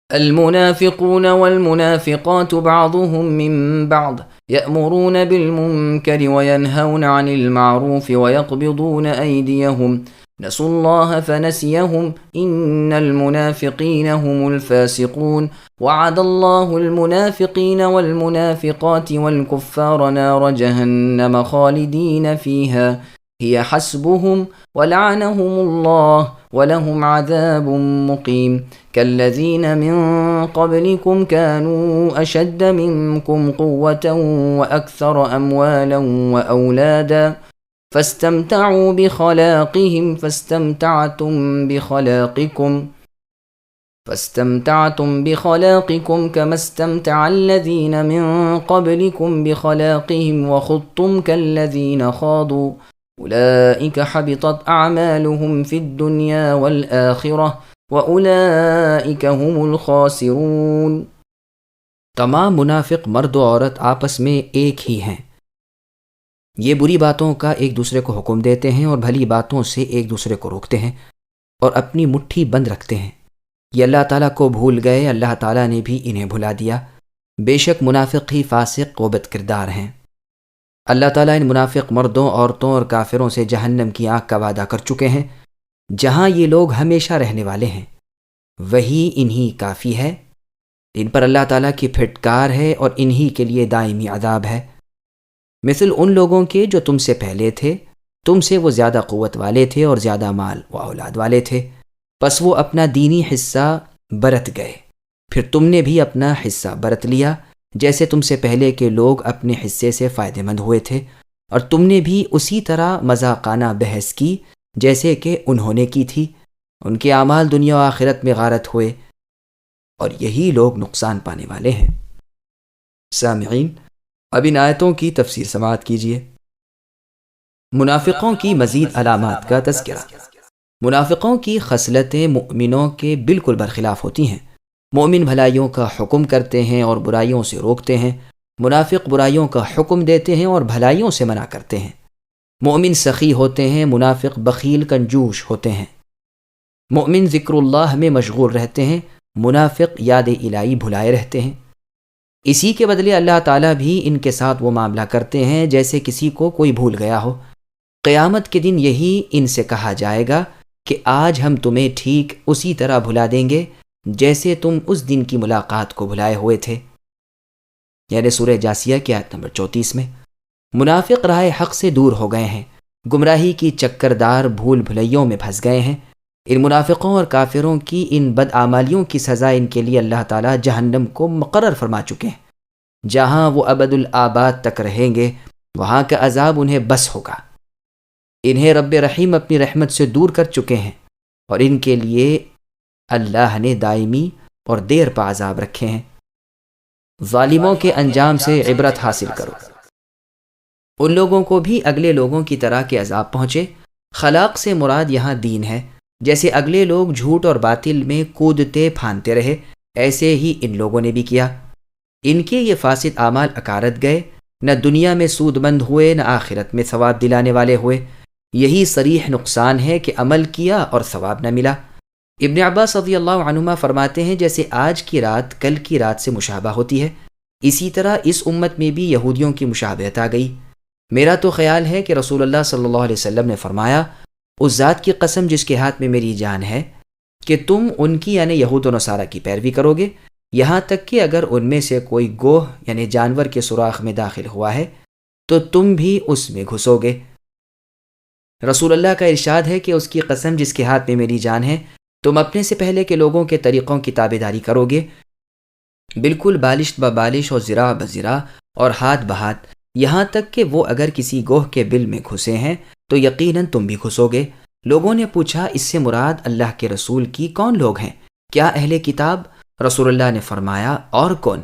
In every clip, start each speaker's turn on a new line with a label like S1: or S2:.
S1: المنافقون والمنافقات بعضهم من بعض يأمرون بالمنكر وينهون عن المعروف ويقبضون أيديهم نسوا الله فنسيهم إن المنافقين هم الفاسقون وعد الله المنافقين والمنافقات والكفار نار جهنم خالدين فيها هي حسبهم ولعنهم الله ولهم عذاب مقيم كالذين من قبلكم كانوا أشد منكم قوة وأكثر أموالا وأولادا فاستمتعوا بخلاقهم فاستمتعتم بخلاقكم كما استمتع الذين من قبلكم بخلاقهم وخضتم كالذين خاضوا أولئك حبطت أعمالهم في الدنيا والآخرة وَأُولَئِكَ هُمُ الْخَاسِرُونَ۔
S2: تمام منافق مرد و عورت آپس میں ایک ہی ہیں، یہ بری باتوں کا ایک دوسرے کو حکم دیتے ہیں اور بھلی باتوں سے ایک دوسرے کو روکتے ہیں اور اپنی مٹھی بند رکھتے ہیں۔ یہ اللہ تعالیٰ کو بھول گئے، اللہ تعالیٰ نے بھی انہیں بھلا دیا۔ بے شک منافق ہی فاسق و بد کردار ہیں۔ اللہ تعالیٰ ان منافق مردوں، عورتوں اور کافروں سے جہنم کی آگ کا وعدہ کر چکے ہیں، جہاں یہ لوگ ہمیشہ رہنے والے ہیں، وہی انہی کافی ہے۔ ان پر اللہ تعالیٰ کی پھٹکار ہے اور انہی کے لیے دائمی عذاب ہے۔ مثل ان لوگوں کے جو تم سے پہلے تھے، تم سے وہ زیادہ قوت والے تھے اور زیادہ مال و اولاد والے تھے، پس وہ اپنا دینی حصہ برت گئے، پھر تم نے بھی اپنا حصہ برت لیا، جیسے تم سے پہلے کے لوگ اپنے حصے سے فائدہ مند ہوئے تھے، اور تم نے بھی اسی طرح مذاقانہ بحث کی جیسے کہ انہوں نے کی تھی۔ ان کے اعمال دنیا و آخرت میں غارت ہوئے، اور یہی لوگ نقصان پانے والے ہیں۔ سامعین، اب ان آیتوں کی تفسیر سماعت کیجیے۔ منافقوں کی مزید علامات کا تذکرہ۔ منافقوں کی خصلتیں مومنوں کے بالکل برخلاف ہوتی ہیں۔ مومن بھلائیوں کا حکم کرتے ہیں اور برائیوں سے روکتے ہیں، منافق برائیوں کا حکم دیتے ہیں اور بھلائیوں سے منع کرتے ہیں۔ مومن سخی ہوتے ہیں، منافق بخیل کنجوش ہوتے ہیں۔ مومن ذکر اللہ میں مشغول رہتے ہیں، منافق یاد الہی بھلائے رہتے ہیں۔ اسی کے بدلے اللہ تعالیٰ بھی ان کے ساتھ وہ معاملہ کرتے ہیں جیسے کسی کو کوئی بھول گیا ہو۔ قیامت کے دن یہی ان سے کہا جائے گا کہ آج ہم تمہیں ٹھیک اسی طرح بھلا دیں گے جیسے تم اس دن کی ملاقات کو بھلائے ہوئے تھے، یعنی سورہ جاسیہ کی آیت نمبر 34 میں۔ منافق راہ حق سے دور ہو گئے ہیں، گمراہی کی چکردار بھول بھلیوں میں پھنس گئے ہیں۔ ان منافقوں اور کافروں کی ان بدعمالیوں کی سزا ان کے لیے اللہ تعالیٰ جہنم کو مقرر فرما چکے ہیں، جہاں وہ ابد الآباد تک رہیں گے، وہاں کا عذاب انہیں بس ہوگا۔ انہیں رب رحیم اپنی رحمت سے دور کر چکے ہیں، اور ان کے لیے اللہ نے دائمی اور دیر پا عذاب رکھے ہیں۔ ظالموں کے انجام سے عبرت حاصل کرو۔ ان لوگوں کو بھی اگلے لوگوں کی طرح کے عذاب پہنچے۔ خلاق سے مراد یہاں دین ہے۔ جیسے اگلے لوگ جھوٹ اور باطل میں کودتے پھاندتے رہے، ایسے ہی ان لوگوں نے بھی کیا۔ ان کے یہ فاسد اعمال اکارت گئے، نہ دنیا میں سود مند ہوئے، نہ آخرت میں ثواب دلانے والے ہوئے۔ یہی صریح نقصان ہے کہ عمل کیا اور ثواب نہ ملا۔ ابن عباس رضی اللہ عنہما فرماتے ہیں، جیسے آج کی رات کل کی رات سے مشابہ ہوتی ہے، اسی طرح اس امت میں بھی یہودیوں کی مشابہت آ گئی۔ میرا تو خیال ہے کہ رسول اللہ صلی اللہ علیہ وسلم نے فرمایا، اس ذات کی قسم جس کے ہاتھ میں میری جان ہے کہ تم ان کی یعنی یہود و نصارہ کی پیروی کرو گے، یہاں تک کہ اگر ان میں سے کوئی گوہ یعنی جانور کے سوراخ میں داخل ہوا ہے تو تم بھی اس میں گھسو گے۔ رسول اللہ کا ارشاد ہے کہ اس کی قسم جس کے ہاتھ میں میری جان ہے، تم اپنے سے پہلے کے لوگوں کے طریقوں کی تابعداری کرو گے، بالکل بالشت ببالش اور ذراع بذراع اور ہاتھ بہاتھ، یہاں تک کہ وہ اگر کسی گوہ کے بل میں گھسے ہیں تو یقیناً تم بھی گھسو گے۔ لوگوں نے پوچھا، اس سے مراد اللہ کے رسول کی کون لوگ ہیں؟ کیا اہل کتاب؟ رسول اللہ نے فرمایا، اور کون؟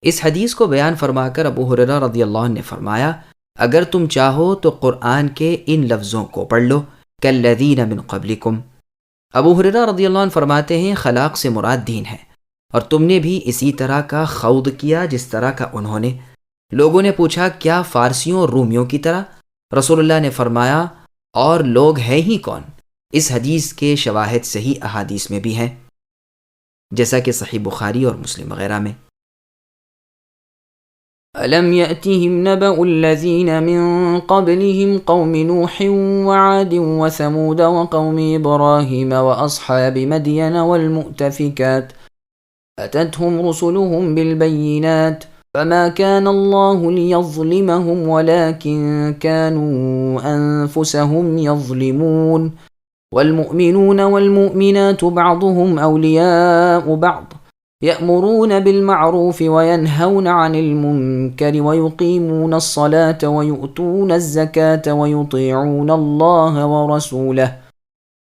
S2: اس حدیث کو بیان فرما کر ابو ہریرہ رضی اللہ عنہ نے فرمایا، اگر تم چاہو تو قرآن کے ان لفظوں کو پڑھ لو، کالذین من قبلکم۔ ابو ہریرہ رضی اللہ عنہ فرماتے ہیں، خلاق سے مراد دین ہے، اور تم نے بھی اسی طرح کا خوض کیا جس طرح کا انہوں نے۔ لوگوں نے پوچھا، کیا فارسیوں اور رومیوں کی طرح؟ رسول اللہ نے فرمایا، اور لوگ ہیں ہی کون؟ اس حدیث کے شواہد صحیح احادیث میں بھی ہیں۔ جیسا کہ صحیح بخاری اور مسلم وغیرہ میں۔
S1: ألم يأتهم نبأ الذين من قبلهم قوم نوح وعاد وثمود وقوم إبراهيم وأصحاب مدين والمؤتفكات أتتهم رسلهم بالبينات فما كان الله ليظلمهم ولكن كانوا أنفسهم يظلمون والمؤمنون والمؤمنات بعضهم أولياء بعض يأمرون بالمعروف وينهون عن المنكر ويقيمون الصلاة ويؤتون الزكاة ويطيعون الله ورسوله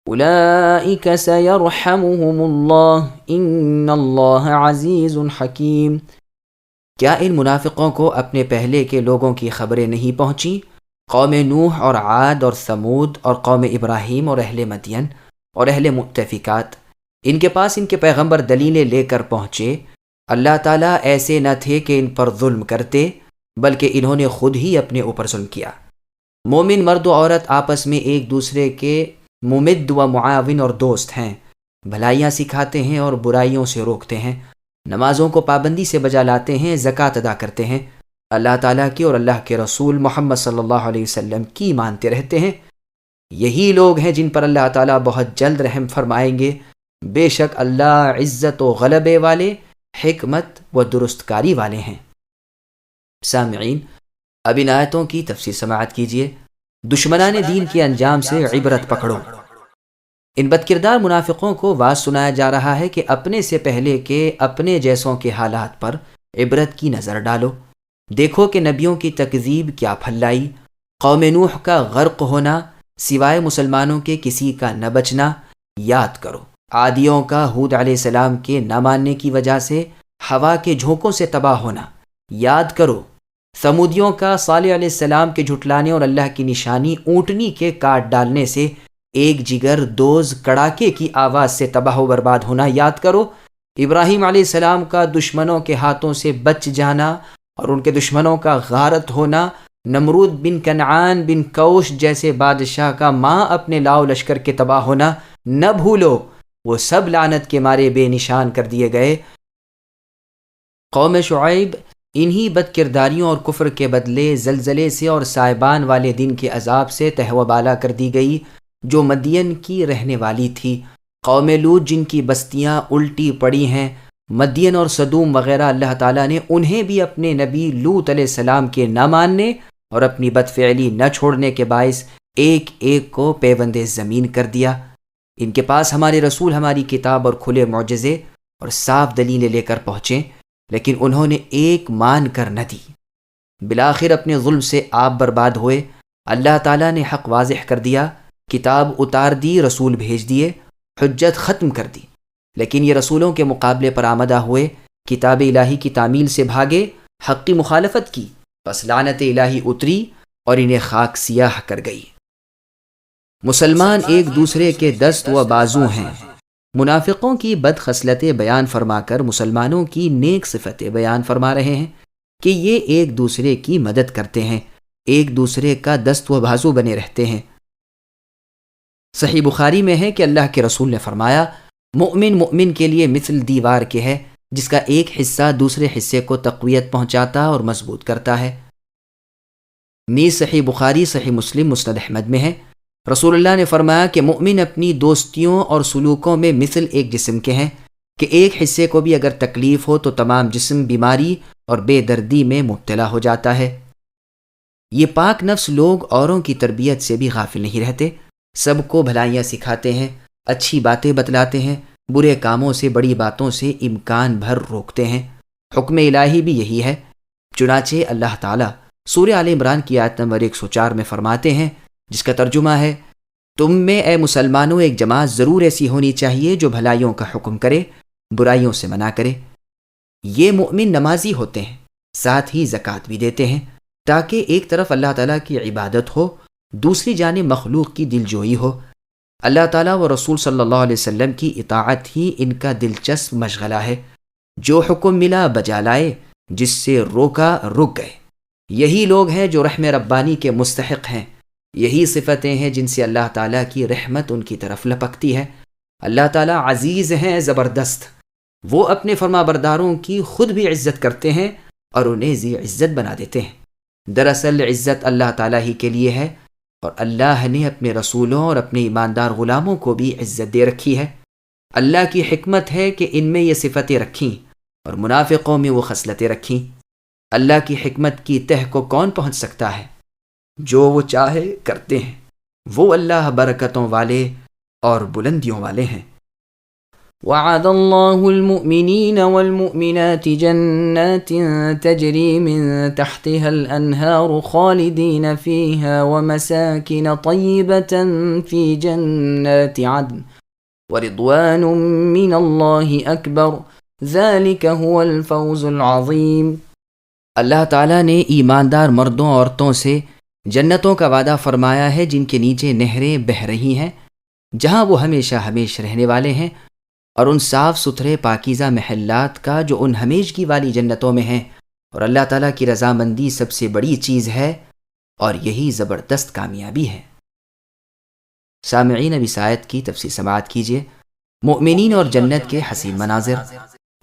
S1: أولئك سيرحمهم الله إن الله عزيز حكيم۔
S2: کیا ان منافقوں کو اپنے پہلے کے لوگوں کی خبریں نہیں پہنچیں؟ قوم نوح اور عاد اور ثمود اور قوم ابراہیم اور اہل مدین اور اہل مؤتفکات، ان کے پاس ان کے پیغمبر دلیلیں لے کر پہنچے۔ اللہ تعالیٰ ایسے نہ تھے کہ ان پر ظلم کرتے، بلکہ انہوں نے خود ہی اپنے اوپر ظلم کیا۔ مومن مرد و عورت آپس میں ایک دوسرے کے ممد و معاون اور دوست ہیں، بھلائیاں سکھاتے ہیں اور برائیوں سے روکتے ہیں، نمازوں کو پابندی سے بجا لاتے ہیں، زکوٰۃ ادا کرتے ہیں، اللہ تعالیٰ کی اور اللہ کے رسول محمد صلی اللہ علیہ وسلم کی مانتے رہتے ہیں۔ یہی لوگ ہیں جن پر اللہ تعالیٰ بہت جلد رحم فرمائیں گے۔ بے شک اللہ عزت و غلبے والے، حکمت و درست کاری والے ہیں۔ سامعین، اب ان آیتوں کی تفسیر سماعت کیجیے۔ دشمنان دین کے انجام سے عبرت پکڑو۔ ان بدکردار منافقوں کو واز سنایا جا رہا ہے کہ اپنے سے پہلے کے اپنے جیسوں کے حالات پر عبرت کی نظر ڈالو۔ دیکھو کہ نبیوں کی تکذیب کیا پھل لائی، قوم نوح کا غرق ہونا، سوائے مسلمانوں کے کسی کا نہ بچنا یاد کرو۔ عادیوں کا ہود علیہ السلام کے نہ ماننے کی وجہ سے ہوا کے جھونکوں سے تباہ ہونا یاد کرو۔ ثمودیوں کا صالح علیہ السلام کے جھٹلانے اور اللہ کی نشانی اونٹنی کے کاٹ ڈالنے سے ایک جگر دوز کڑاکے کی آواز سے تباہ و برباد ہونا یاد کرو۔ ابراہیم علیہ السلام کا دشمنوں کے ہاتھوں سے بچ جانا اور ان کے دشمنوں کا غارت ہونا، نمرود بن کنعان بن کوش جیسے بادشاہ کا ماں اپنے لاؤ لشکر کے تباہ ہونا نہ بھولو، وہ سب لعنت کے مارے بے نشان کر دیے گئے۔ قوم شعیب انہی بد کرداریوں اور کفر کے بدلے زلزلے سے اور سائبان والے دن کے عذاب سے تہوہ بالا کر دی گئی، جو مدین کی رہنے والی تھی۔ قوم لوط جن کی بستیاں الٹی پڑی ہیں، مدین اور صدوم وغیرہ، اللہ تعالیٰ نے انہیں بھی اپنے نبی لوط علیہ السلام کے نہ ماننے اور اپنی بدفعلی نہ چھوڑنے کے باعث ایک ایک کو پیوند زمین کر دیا۔ ان کے پاس ہمارے رسول ہماری کتاب اور کھلے معجزے اور صاف دلیلیں لے کر پہنچے، لیکن انہوں نے ایک مان کر نہ دی۔ بالآخر اپنے ظلم سے آپ برباد ہوئے۔ اللہ تعالیٰ نے حق واضح کر دیا، کتاب اتار دی، رسول بھیج دیے، حجت ختم کر دی، لیکن یہ رسولوں کے مقابلے پر آمدہ ہوئے، کتاب الہی کی تعمیل سے بھاگے، حق کی مخالفت کی، پس لعنت الہی اتری اور انہیں خاک سیاہ کر گئی۔ مسلمان ایک دوسرے کے دست و بازو ہیں۔ منافقوں کی بد خصلتیں بیان فرما کر مسلمانوں کی نیک صفتیں بیان فرما رہے ہیں کہ یہ ایک دوسرے کی مدد کرتے ہیں، ایک دوسرے کا دست و بازو بنے رہتے ہیں۔ صحیح بخاری میں ہے کہ اللہ کے رسول نے فرمایا، مومن کے لیے مثل دیوار کے ہے، جس کا ایک حصہ دوسرے حصے کو تقویت پہنچاتا اور مضبوط کرتا ہے۔ نیز صحیح بخاری، صحیح مسلم، مسند احمد میں ہے، رسول اللہ نے فرمایا کہ مومن اپنی دوستیوں اور سلوکوں میں مثل ایک جسم کے ہیں کہ ایک حصے کو بھی اگر تکلیف ہو تو تمام جسم بیماری اور بے دردی میں مبتلا ہو جاتا ہے۔ یہ پاک نفس لوگ اوروں کی تربیت سے بھی غافل نہیں رہتے، سب کو بھلائیاں سکھاتے ہیں، اچھی باتیں بتلاتے ہیں، برے کاموں سے، بڑی باتوں سے امکان بھر روکتے ہیں۔ حکم الہی بھی یہی ہے۔ چنانچہ اللہ تعالیٰ سورہ آل عمران کی آیت نمبر 104 میں فرماتے ہیں، جس کا ترجمہ ہے، تم میں اے مسلمانوں ایک جماعت ضرور ایسی ہونی چاہیے جو بھلائیوں کا حکم کرے، برائیوں سے منع کرے۔ یہ مومن نمازی ہوتے ہیں، ساتھ ہی زکوٰۃ بھی دیتے ہیں، تاکہ ایک طرف اللہ تعالیٰ کی عبادت ہو، دوسری جانب مخلوق کی دلجوئی ہو۔ اللہ تعالیٰ و رسول صلی اللہ علیہ وسلم کی اطاعت ہی ان کا دلچسپ مشغلہ ہے۔ جو حکم ملا بجا لائے، جس سے روکا رک گئے۔ یہی لوگ ہیں جو رحم ربانی کے مستحق ہیں۔ یہی صفتیں ہیں جن سے اللہ تعالیٰ کی رحمت ان کی طرف لپکتی ہے۔ اللہ تعالیٰ عزیز ہیں، زبردست، وہ اپنے فرما برداروں کی خود بھی عزت کرتے ہیں اور انہیں ذی عزت بنا دیتے ہیں۔ دراصل عزت اللہ تعالیٰ ہی کے لیے ہے، اور اللہ نے اپنے رسولوں اور اپنے ایماندار غلاموں کو بھی عزت دے رکھی ہے۔ اللہ کی حکمت ہے کہ ان میں یہ صفتیں رکھیں اور منافقوں میں وہ خصلتیں رکھیں۔ اللہ کی حکمت کی تہ کو کون پہنچ سکتا ہے؟ جو وہ چاہے کرتے ہیں، وہ اللہ برکتوں والے اور بلندیوں والے ہیں۔
S1: وعد الله المؤمنين والمؤمنات جنات تجري من تحتها الأنهار خالدين فيها ومساكن طيبة في جنات عدن ورضوان من الله أكبر ذلك هو الفوز العظيم۔
S2: اللہ تعالیٰ نے ایماندار مردوں اور عورتوں سے جنتوں کا وعدہ فرمایا ہے جن کے نیچے نہریں بہہ رہی ہیں، جہاں وہ ہمیشہ ہمیش رہنے والے ہیں، اور ان صاف ستھرے پاکیزہ محلات کا جو ان ہمیشگی والی جنتوں میں ہیں، اور اللہ تعالیٰ کی رضامندی سب سے بڑی چیز ہے اور یہی زبردست کامیابی ہے۔ سامعین، اب اس آیت کی تفصیل سماعت کیجیے۔ مؤمنین اور جنت کے حسین مناظر۔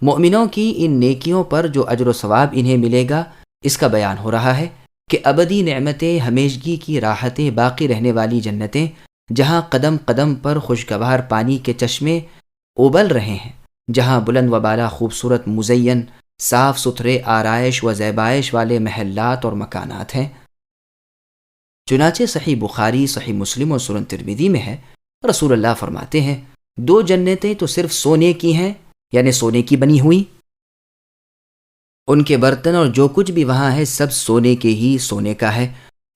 S2: مؤمنوں کی ان نیکیوں پر جو اجر و ثواب انہیں ملے گا، اس کا بیان ہو رہا ہے کہ ابدی نعمتیں، ہمیشگی کی راحتیں، باقی رہنے والی جنتیں، جہاں قدم قدم پر خوشگوار پانی کے چشمے ابل رہے ہیں، جہاں بلند و بالا خوبصورت مزین صاف ستھرے آرائش و زیبائش والے محلات اور مکانات ہیں۔ چنانچہ صحیح بخاری، صحیح مسلم اور سنن ترمذی میں ہے، رسول اللہ فرماتے ہیں، 2 جنتیں تو صرف سونے کی ہیں، یعنی سونے کی بنی ہوئی، ان کے برتن اور جو کچھ بھی وہاں ہے سب سونے کے ہی سونے کا ہے،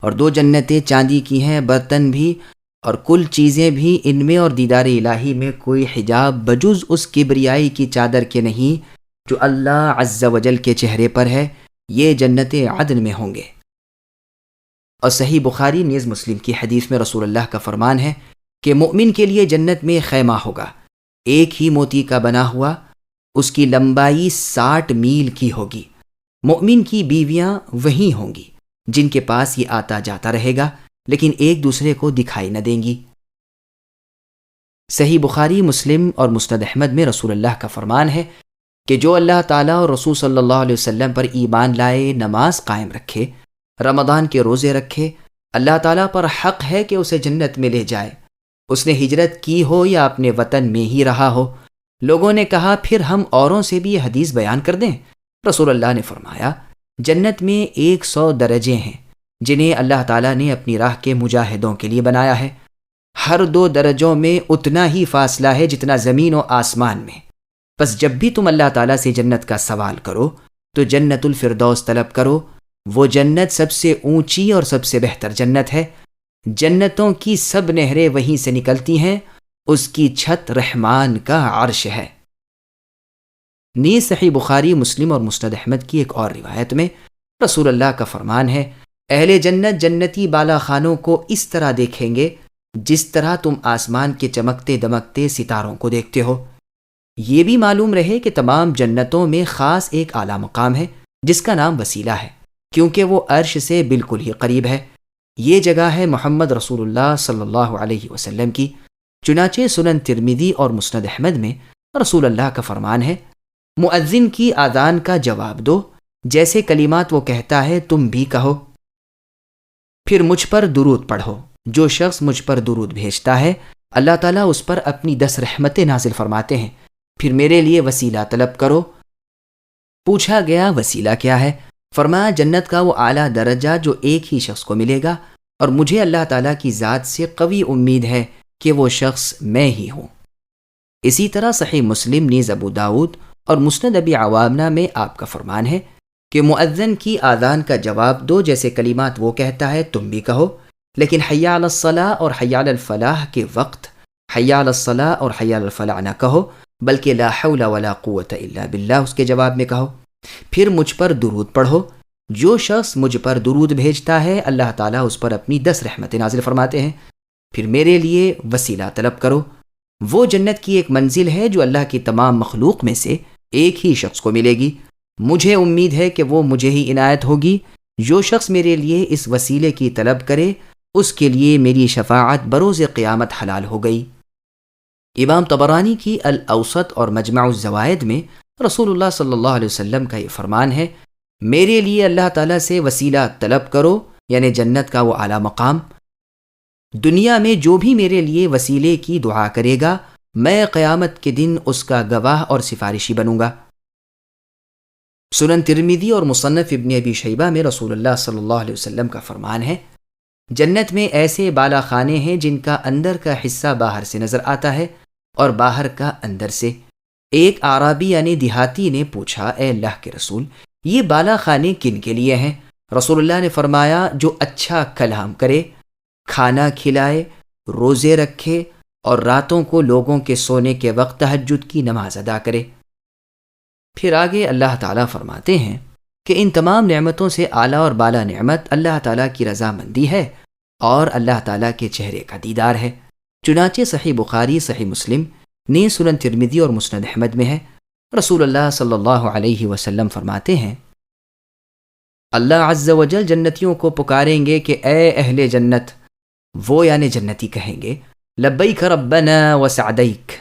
S2: اور 2 جنتیں چاندی کی ہیں، برتن بھی اور کل چیزیں بھی، ان میں اور دیدار الہی میں کوئی حجاب بجز اس کبریائی کی چادر کے نہیں جو اللہ عز و جل کے چہرے پر ہے۔ یہ جنت عدن میں ہوں گے۔ اور صحیح بخاری نیز مسلم کی حدیث میں رسول اللہ کا فرمان ہے کہ مؤمن کے لیے جنت میں خیمہ ہوگا، ایک ہی موتی کا بنا ہوا، اس کی لمبائی 60 میل کی ہوگی۔ مؤمن کی بیویاں وہی ہوں گی جن کے پاس یہ آتا جاتا رہے گا، لیکن ایک دوسرے کو دکھائی نہ دیں گی۔ صحیح بخاری، مسلم اور مسند احمد میں رسول اللہ کا فرمان ہے کہ جو اللہ تعالیٰ اور رسول صلی اللہ علیہ وسلم پر ایمان لائے، نماز قائم رکھے، رمضان کے روزے رکھے، اللہ تعالیٰ پر حق ہے کہ اسے جنت میں لے جائے، اس نے ہجرت کی ہو یا اپنے وطن میں ہی رہا ہو۔ لوگوں نے کہا، پھر ہم اوروں سے بھی یہ حدیث بیان کر دیں؟ رسول اللہ نے فرمایا، جنت میں 100 درجے ہیں جنہیں اللہ تعالیٰ نے اپنی راہ کے مجاہدوں کے لیے بنایا ہے۔ ہر 2 درجوں میں اتنا ہی فاصلہ ہے جتنا زمین و آسمان میں۔ بس جب بھی تم اللہ تعالیٰ سے جنت کا سوال کرو تو جنت الفردوس طلب کرو، وہ جنت سب سے اونچی اور سب سے بہتر جنت ہے۔ جنتوں کی سب نہریں وہیں سے نکلتی ہیں، اس کی چھت رحمان کا عرش ہے۔ نیز صحیح بخاری، مسلم اور مسند احمد کی ایک اور روایت میں رسول اللہ کا فرمان ہے، اہل جنت جنتی بالا خانوں کو اس طرح دیکھیں گے جس طرح تم آسمان کے چمکتے دمکتے ستاروں کو دیکھتے ہو۔ یہ بھی معلوم رہے کہ تمام جنتوں میں خاص ایک اعلیٰ مقام ہے جس کا نام وسیلہ ہے، کیونکہ وہ عرش سے بالکل ہی قریب ہے۔ یہ جگہ ہے محمد رسول اللہ صلی اللہ علیہ وسلم کی۔ چنانچہ سنن ترمذی اور مسند احمد میں رسول اللہ کا فرمان ہے، مؤذن کی اذان کا جواب دو، جیسے کلمات وہ کہتا ہے تم بھی کہو، پھر مجھ پر درود پڑھو۔ جو شخص مجھ پر درود بھیجتا ہے اللہ تعالیٰ اس پر اپنی 10 رحمتیں نازل فرماتے ہیں۔ پھر میرے لیے وسیلہ طلب کرو۔ پوچھا گیا وسیلہ کیا ہے؟ فرمایا جنت کا وہ اعلیٰ درجہ جو ایک ہی شخص کو ملے گا، اور مجھے اللہ تعالیٰ کی ذات سے قوی امید ہے کہ وہ شخص میں ہی ہوں۔ اسی طرح صحیح مسلم نیز ابو داؤد اور مسند ابی عوامہ میں آپ کا فرمان ہے کہ مؤذن کی آذان کا جواب دو، جیسے کلمات وہ کہتا ہے تم بھی کہو، لیکن حی علی الصلاح اور حی علی الفلاح کے وقت حی علی الصلاح اور حی علی الفلاح نہ کہو، بلکہ لا حول ولا قوت الا باللہ اس کے جواب میں کہو۔ پھر مجھ پر درود پڑھو۔ جو شخص مجھ پر درود بھیجتا ہے اللہ تعالیٰ اس پر اپنی 10 رحمتیں نازل فرماتے ہیں۔ پھر میرے لیے وسیلہ طلب کرو۔ وہ جنت کی ایک منزل ہے جو اللہ کی تمام مخلوق میں سے ایک ہی شخص کو ملے گی۔ مجھے امید ہے کہ وہ مجھے ہی عنایت ہوگی۔ جو شخص میرے لیے اس وسیلے کی طلب کرے اس کے لیے میری شفاعت بروز قیامت حلال ہو گئی۔ امام طبرانی کی الاوسط اور مجمع الزوائد میں رسول اللہ صلی اللہ علیہ وسلم کا یہ فرمان ہے، میرے لیے اللہ تعالیٰ سے وسیلہ طلب کرو، یعنی جنت کا وہ اعلیٰ مقام۔ دنیا میں جو بھی میرے لیے وسیلے کی دعا کرے گا، میں قیامت کے دن اس کا گواہ اور سفارشی بنوں گا۔ سنن ترمذی اور مصنف ابن ابی شیبہ میں رسول اللہ صلی اللہ علیہ وسلم کا فرمان ہے، جنت میں ایسے بالا خانے ہیں جن کا اندر کا حصہ باہر سے نظر آتا ہے اور باہر کا اندر سے۔ ایک اعرابی یعنی دیہاتی نے پوچھا، اے اللہ کے رسول، یہ بالا خانے کن کے لیے ہیں؟ رسول اللہ نے فرمایا، جو اچھا کلام کرے، کھانا کھلائے، روزے رکھے اور راتوں کو لوگوں کے سونے کے وقت تہجد کی نماز ادا کرے۔ پھر آگے اللہ تعالیٰ فرماتے ہیں کہ ان تمام نعمتوں سے اعلیٰ اور بالا نعمت اللہ تعالیٰ کی رضامندی ہے اور اللہ تعالیٰ کے چہرے کا دیدار ہے۔ چنانچہ صحیح بخاری، صحیح مسلم، نیز سنن ترمذی اور مسند احمد میں ہے، رسول اللہ صلی اللہ علیہ وسلم فرماتے ہیں، اللہ عز و جل جنتیوں کو پکاریں گے کہ اے اہل جنت، وہ یعنی جنتی کہیں گے، لبیک ربنا وسعدیک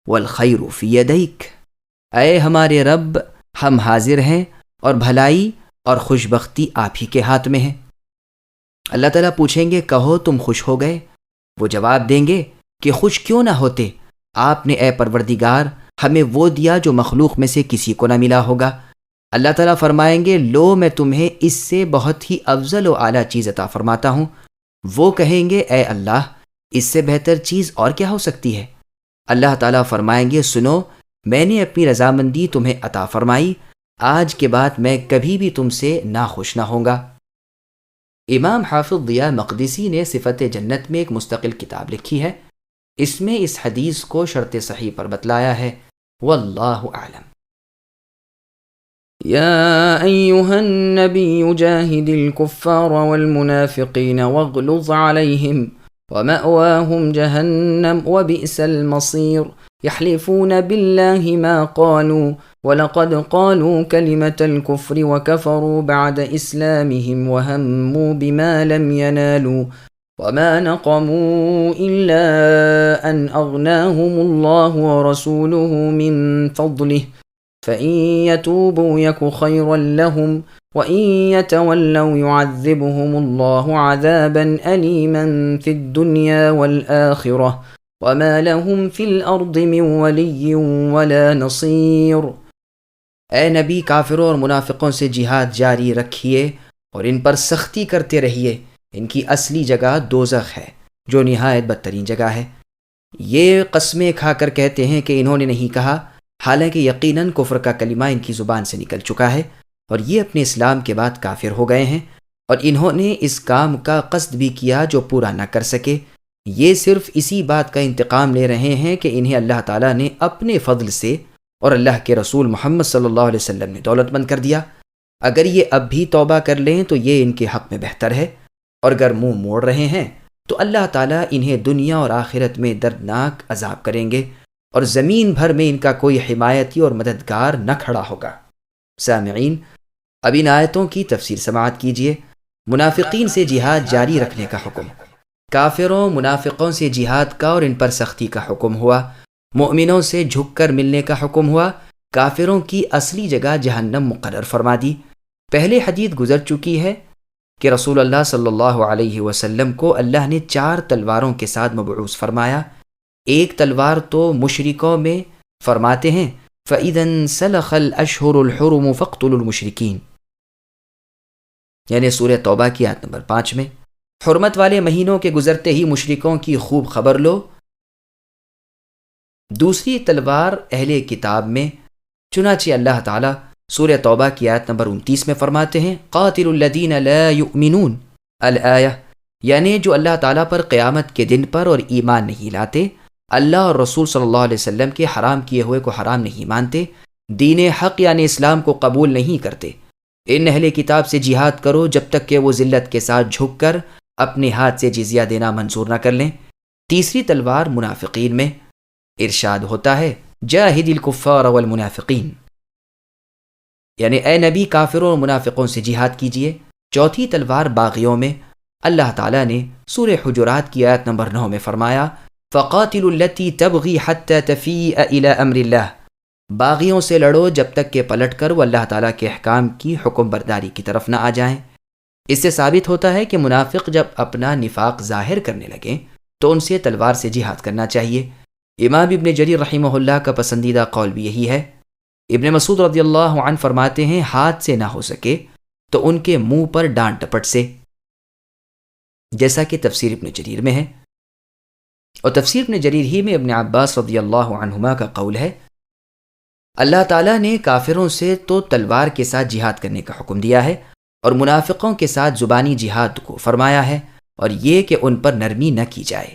S2: والخیر فی یدیک، اے ہمارے رب، ہم حاضر ہیں اور بھلائی اور خوشبختی آپ ہی کے ہاتھ میں ہے۔ اللہ تعالیٰ پوچھیں گے، کہو تم خوش ہو گئے؟ وہ جواب دیں گے کہ خوش کیوں نہ ہوتے، آپ نے اے پروردگار ہمیں وہ دیا جو مخلوق میں سے کسی کو نہ ملا ہوگا۔ اللہ تعالیٰ فرمائیں گے، لو میں تمہیں اس سے بہت ہی افضل و اعلیٰ چیز عطا فرماتا ہوں۔ وہ کہیں گے، اے اللہ، اس سے بہتر چیز اور کیا ہو سکتی ہے؟ اللہ تعالیٰ فرمائیں گے، سنو، میں نے اپنی رضامندی تمہیں عطا فرمائی، آج کے بعد میں کبھی بھی تم سے ناخوش نہ ہوں گا۔ امام حافظ ضیاء مقدسی نے صفت جنت میں ایک مستقل کتاب لکھی ہے، اس میں اس حدیث کو شرط صحیح پر بتلایا ہے، واللہ اعلم۔
S1: يا أيها النبي جاهد الكفار والمنافقين واغلظ عليهم ومأواهم جهنم وبئس المصير يحلفون بالله ما قالوا ولقد قالوا كلمة الكفر وكفروا بعد إسلامهم وهموا بما لم ينالوا وما نقموا إلا أن أغناهم الله ورسوله من فضله فإن يتوبوا يك خيرا لهم وإن يتولوا يعذبهم الله عذابا أليما في الدنيا والآخرة وما لهم في الأرض من ولي ولا نصير۔
S2: اے نبی، کافروں اور منافقوں سے جہاد جاری رکھیے اور ان پر سختی کرتے رہیے، ان کی اصلی جگہ دوزخ ہے جو نہایت بدترین جگہ ہے۔ یہ قسمیں کھا کر کہتے ہیں کہ انہوں نے نہیں کہا، حالانکہ یقیناً کفر کا کلمہ ان کی زبان سے نکل چکا ہے اور یہ اپنے اسلام کے بعد کافر ہو گئے ہیں، اور انہوں نے اس کام کا قصد بھی کیا جو پورا نہ کر سکے۔ یہ صرف اسی بات کا انتقام لے رہے ہیں کہ انہیں اللہ تعالیٰ نے اپنے فضل سے اور اللہ کے رسول محمد صلی اللہ علیہ وسلم نے دولت مند کر دیا۔ اگر یہ اب بھی توبہ کر لیں تو یہ ان کے حق میں بہتر ہے، اور اگر منہ موڑ رہے ہیں تو اللہ تعالیٰ انہیں دنیا اور آخرت میں دردناک عذاب کریں گے، اور زمین بھر میں ان کا کوئی حمایتی اور مددگار نہ کھڑا ہوگا۔ سامعین، اب ان آیتوں کی تفسیر سماعت کیجیے۔ منافقین سے جہاد جاری رکھنے کا حکم، کافروں منافقوں سے جہاد کا اور ان پر سختی کا حکم ہوا، مومنوں سے جھک کر ملنے کا حکم ہوا، کافروں کی اصلی جگہ جہنم مقرر فرما دی۔ پہلے حدیث گزر چکی ہے کہ رسول اللہ صلی اللہ علیہ وسلم کو اللہ نے 4 تلواروں کے ساتھ مبعوث فرمایا۔ ایک تلوار تو مشرکوں میں فرماتے ہیں فَإِذَا انْسَلَخَ الْأَشْهُرُ الْحُرُمُ فَاقْتُلُوا الْمُشْرِكِينَ، یعنی سورہ توبہ کی آیت نمبر 5 میں، حرمت والے مہینوں کے گزرتے ہی مشرکوں کی خوب خبر لو۔ دوسری تلوار اہل کتاب میں، چنانچہ اللہ تعالیٰ سورہ توبہ کی آیت نمبر 29 میں فرماتے ہیں قَاتِلُوا الَّذِينَ لَا يُؤْمِنُونَ الآیہ، یعنی جو اللہ تعالیٰ پر قیامت کے دن پر اور ایمان نہیں لاتے، اللہ اور رسول صلی اللہ علیہ وسلم کے حرام کیے ہوئے کو حرام نہیں مانتے، دین حق یعنی اسلام کو قبول نہیں کرتے، ان اہل کتاب سے جہاد کرو جب تک کہ وہ ذلت کے ساتھ جھک کر اپنے ہاتھ سے جزیہ دینا منظور نہ کر لیں۔ تیسری تلوار منافقین میں، ارشاد ہوتا ہے جاہد الکفار والمنافقین، یعنی اے نبی کافروں اور منافقوں سے جہاد کیجیے۔ چوتھی تلوار باغیوں میں، اللہ تعالیٰ نے سورہ حجرات کی آیت نمبر 9 میں فرمایا فقاتلوا التی تبغی حتی تفیء الی امر اللہ، باغیوں سے لڑو جب تک کہ پلٹ کر وہ اللہ تعالیٰ کے احکام کی حکم برداری کی طرف نہ آ جائیں۔ اس سے ثابت ہوتا ہے کہ منافق جب اپنا نفاق ظاہر کرنے لگیں تو ان سے تلوار سے جہاد کرنا چاہیے۔ امام ابن جریر رحمہ اللہ کا پسندیدہ قول بھی یہی ہے۔ ابن مسعود رضی اللہ عنہ فرماتے ہیں ہاتھ سے نہ ہو سکے تو ان کے منہ پر ڈانٹ ٹپٹ سے، جیسا کہ تفسیر ابن جریر میں ہے، اور تفسیر ابن جریر ہی میں ابن عباس رضی اللہ عنہما کا قول ہے، اللہ تعالیٰ نے کافروں سے تو تلوار کے ساتھ جہاد کرنے کا حکم دیا ہے اور منافقوں کے ساتھ زبانی جہاد کو فرمایا ہے، اور یہ کہ ان پر نرمی نہ کی جائے۔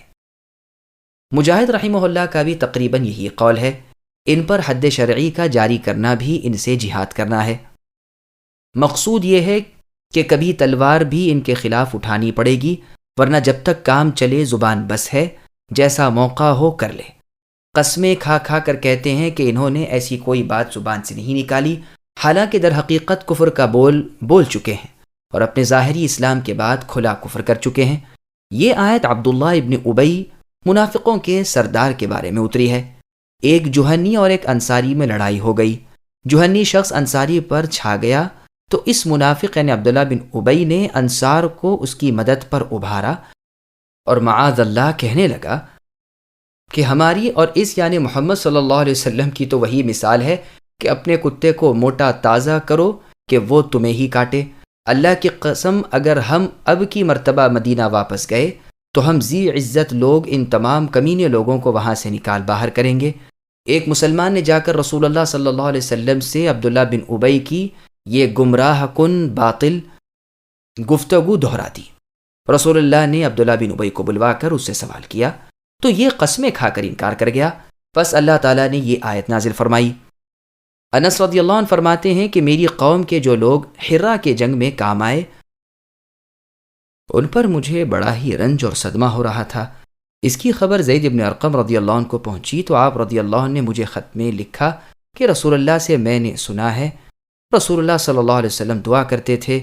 S2: مجاہد رحمہ اللہ کا بھی تقریباً یہی قول ہے، ان پر حد شرعی کا جاری کرنا بھی ان سے جہاد کرنا ہے۔ مقصود یہ ہے کہ کبھی تلوار بھی ان کے خلاف اٹھانی پڑے گی، ورنہ جب تک کام چلے زبان بس ہے، جیسا موقع ہو کر لے۔ قسمیں کھا کھا کر کہتے ہیں کہ انہوں نے ایسی کوئی بات زبان سے نہیں نکالی، حالانکہ در حقیقت کفر کا بول چکے ہیں اور اپنے ظاہری اسلام کے بعد کھلا کفر کر چکے ہیں۔ یہ آیت عبداللہ ابن ابی منافقوں کے سردار کے بارے میں اتری ہے۔ ایک جوہنی اور ایک انصاری میں لڑائی ہو گئی۔ جوہنی شخص انصاری پر چھا گیا تو اس منافق یعنی عبداللہ بن ابی نے انصار کو اس کی مدد پر ابھارا اور معاذ اللہ کہنے لگا کہ ہماری اور اس یعنی محمد صلی اللہ علیہ وسلم کی تو وہی مثال ہے کہ اپنے کتے کو موٹا تازہ کرو کہ وہ تمہیں ہی کاٹے۔ اللہ کی قسم اگر ہم اب کی مرتبہ مدینہ واپس گئے تو ہم ذی عزت لوگ ان تمام کمینے لوگوں کو وہاں سے نکال باہر کریں گے۔ ایک مسلمان نے جا کر رسول اللہ صلی اللہ علیہ وسلم سے عبداللہ بن ابی کی یہ گمراہ کن باطل گفتگو دہرا دی۔ رسول اللہ نے عبداللہ بن ابی کو بلوا کر اس سے سوال کیا تو یہ قسمیں کھا کر انکار کر گیا۔ پس اللہ تعالیٰ نے یہ آیت نازل فرمائی۔ انس رضی اللہ عنہ فرماتے ہیں کہ میری قوم کے جو لوگ حرا کے جنگ میں کام آئے ان پر مجھے بڑا ہی رنج اور صدمہ ہو رہا تھا۔ اس کی خبر زید بن ارقم رضی اللہ عنہ کو پہنچی تو آپ رضی اللہ عنہ نے مجھے خط میں لکھا کہ رسول اللہ سے میں نے سنا ہے، رسول اللہ صلی اللہ علیہ وسلم دعا کرتے تھے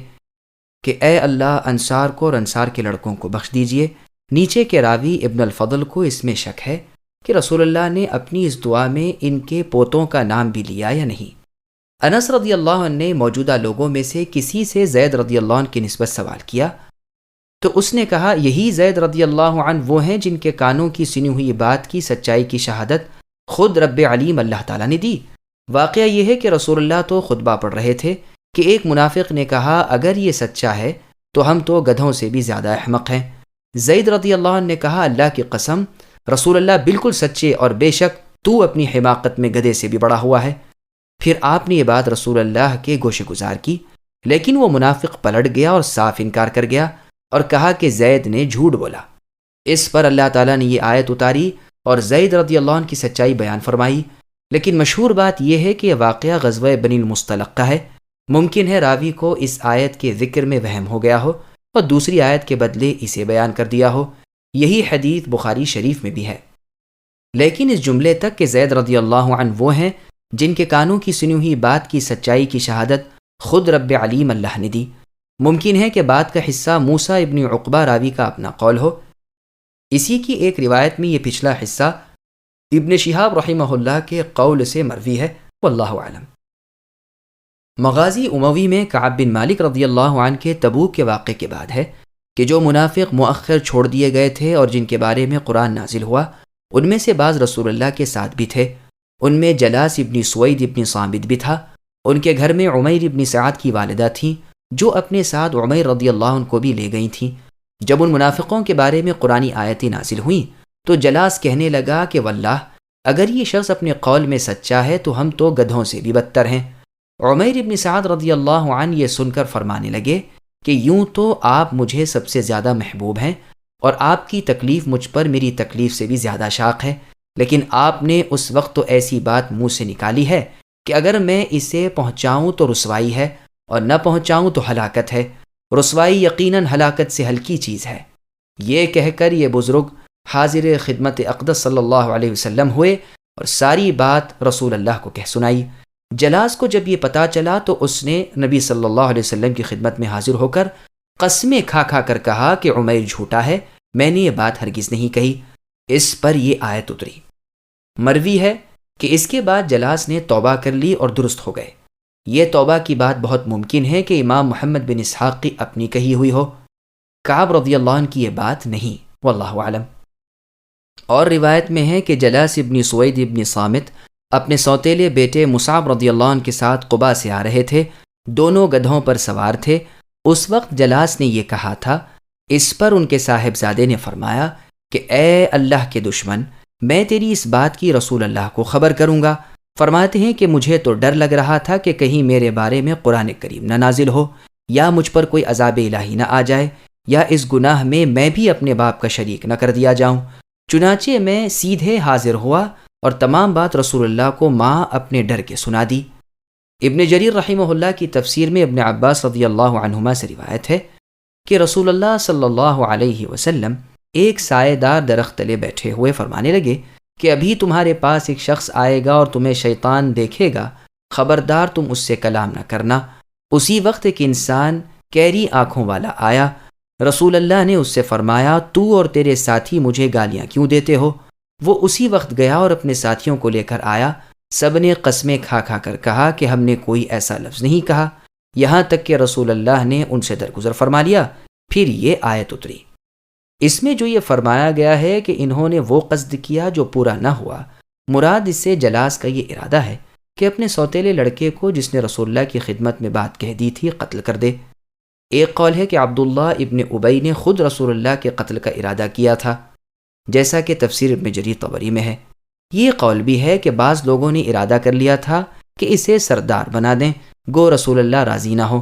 S2: کہ اے اللہ انصار کو اور انصار کے لڑکوں کو بخش دیجئے۔ نیچے کے راوی ابن الفضل کو اس میں شک ہے کہ رسول اللہ نے اپنی اس دعا میں ان کے پوتوں کا نام بھی لیا یا نہیں۔ انس رضی اللہ عنہ نے موجودہ لوگوں میں سے کسی سے زید رضی اللہ عنہ کی نسبت سوال کیا تو اس نے کہا یہی زید رضی اللہ عنہ وہ ہیں جن کے کانوں کی سنی ہوئی بات کی سچائی کی شہادت خود رب علیم اللہ تعالیٰ نے دی۔ واقعہ یہ ہے کہ رسول اللہ تو خطبہ پڑھ رہے تھے کہ ایک منافق نے کہا اگر یہ سچا ہے تو ہم تو گدھوں سے بھی زیادہ احمق ہیں۔ زید رضی اللہ عنہ نے کہا اللہ کی قسم رسول اللہ بالکل سچے اور بے شک تو اپنی حماقت میں گدھے سے بھی بڑا ہوا ہے۔ پھر آپ نے یہ بات رسول اللہ کے گوشے گزار کی، لیکن وہ منافق پلٹ گیا اور صاف انکار کر گیا اور کہا کہ زید نے جھوٹ بولا۔ اس پر اللہ تعالیٰ نے یہ آیت اتاری اور زید رضی اللہ عنہ کی سچائی بیان فرمائی۔ لیکن مشہور بات یہ ہے کہ یہ واقعہ غزوہ بنی المصطلق کا ہے۔ ممکن ہے راوی کو اس آیت کے ذکر میں وہم ہو گیا ہو اور دوسری آیت کے بدلے اسے بیان کر دیا ہو۔ یہی حدیث بخاری شریف میں بھی ہے۔ لیکن اس جملے تک کہ زید رضی اللہ عنہ وہ ہیں جن کے کانوں کی سنی ہوئی بات کی سچائی کی شہادت خود رب علیم اللہ نے دی، ممکن ہے کہ بات کا حصہ موسیٰ ابن عقبہ راوی کا اپنا قول ہو۔ اسی کی ایک روایت میں یہ پچھلا حصہ ابن شہاب رحمہ اللہ کے قول سے مروی ہے، واللہ اعلم۔ مغازی اموی میں کعب بن مالک رضی اللہ عنہ کے تبوک کے واقعے کے بعد ہے کہ جو منافق مؤخر چھوڑ دیے گئے تھے اور جن کے بارے میں قرآن نازل ہوا ان میں سے بعض رسول اللہ کے ساتھ بھی تھے۔ ان میں جلاس ابن سوید ابن صامت بھی تھا۔ ان کے گھر میں عمیر ابن سعد کی والدہ تھیں جو اپنے ساتھ عمیر رضی اللہ عنہ کو بھی لے گئی تھیں۔ جب ان منافقوں کے بارے میں قرآنی آیتیں نازل ہوئیں تو جلاس کہنے لگا کہ واللہ اگر یہ شخص اپنے قول میں سچا ہے تو ہم تو گدھوں سے بھی بدتر ہیں۔ عمیر ابن سعد رضی اللہ عنہ یہ سن کر فرمانے لگے کہ یوں تو آپ مجھے سب سے زیادہ محبوب ہیں اور آپ کی تکلیف مجھ پر میری تکلیف سے بھی زیادہ شاق ہے، لیکن آپ نے اس وقت تو ایسی بات منہ سے نکالی ہے کہ اگر میں اسے پہنچاؤں تو رسوائی ہے اور نہ پہنچاؤں تو ہلاکت ہے۔ رسوائی یقیناً ہلاکت سے ہلکی چیز ہے۔ یہ کہہ کر یہ بزرگ حاضر خدمت اقدس صلی اللہ علیہ وسلم ہوئے اور ساری بات رسول اللہ کو کہہ سنائی۔ جلاس کو جب یہ پتہ چلا تو اس نے نبی صلی اللہ علیہ وسلم کی خدمت میں حاضر ہو کر قسمیں کھا کھا کر کہا کہ عمیر جھوٹا ہے، میں نے یہ بات ہرگز نہیں کہی۔ اس پر یہ آیت اتری۔ مروی ہے کہ اس کے بعد جلاس نے توبہ کر لی اور درست ہو گئے۔ یہ توبہ کی بات بہت ممکن ہے کہ امام محمد بن اسحاق کی اپنی کہی ہوئی ہو، کعب رضی اللہ عنہ کی یہ بات نہیں، واللہ اعلم۔ اور روایت میں ہے کہ جلاس ابن سوید ابن صامت اپنے سوتیلے بیٹے مصعب رضی اللہ عنہ کے ساتھ قباء سے آ رہے تھے، دونوں گدھوں پر سوار تھے۔ اس وقت جلاس نے یہ کہا تھا، اس پر ان کے صاحبزادے نے فرمایا کہ اے اللہ کے دشمن، میں تیری اس بات کی رسول اللہ کو خبر کروں گا۔ فرماتے ہیں کہ مجھے تو ڈر لگ رہا تھا کہ کہیں میرے بارے میں قرآن کریم نہ نازل ہو، یا مجھ پر کوئی عذاب الہی نہ آ جائے، یا اس گناہ میں بھی اپنے باپ کا شریک نہ کر دیا جاؤں۔ چنانچہ میں سیدھے حاضر ہوا اور تمام بات رسول اللہ کو ماں اپنے ڈر کے سنا دی۔ ابن جریر رحمہ اللہ کی تفسیر میں ابن عباس رضی اللہ عنہما سے روایت ہے کہ رسول اللہ صلی اللہ علیہ وسلم ایک سائے دار درخت تلے بیٹھے ہوئے فرمانے لگے کہ ابھی تمہارے پاس ایک شخص آئے گا اور تمہیں شیطان دیکھے گا، خبردار تم اس سے کلام نہ کرنا۔ اسی وقت ایک انسان کیری آنکھوں والا آیا، رسول اللہ نے اس سے فرمایا، تو اور تیرے ساتھی مجھے گالیاں کیوں دیتے ہو؟ وہ اسی وقت گیا اور اپنے ساتھیوں کو لے کر آیا۔ سب نے قسمیں کھا کھا کر کہا کہ ہم نے کوئی ایسا لفظ نہیں کہا، یہاں تک کہ رسول اللہ نے ان سے درگزر فرما لیا۔ پھر یہ آیت اتری۔ اس میں جو یہ فرمایا گیا ہے کہ انہوں نے وہ قصد کیا جو پورا نہ ہوا، مراد اس سے جلاس کا یہ ارادہ ہے کہ اپنے سوتیلے لڑکے کو جس نے رسول اللہ کی خدمت میں بات کہہ دی تھی قتل کر دے۔ ایک قول ہے کہ عبداللہ ابن ابی نے خود رسول اللہ کے قتل کا ارادہ کیا تھا، جیسا کہ تفسیر ابن جریر طبری میں ہے۔ یہ قول بھی ہے کہ بعض لوگوں نے ارادہ کر لیا تھا کہ اسے سردار بنا دیں، گو رسول اللہ راضی نہ ہو۔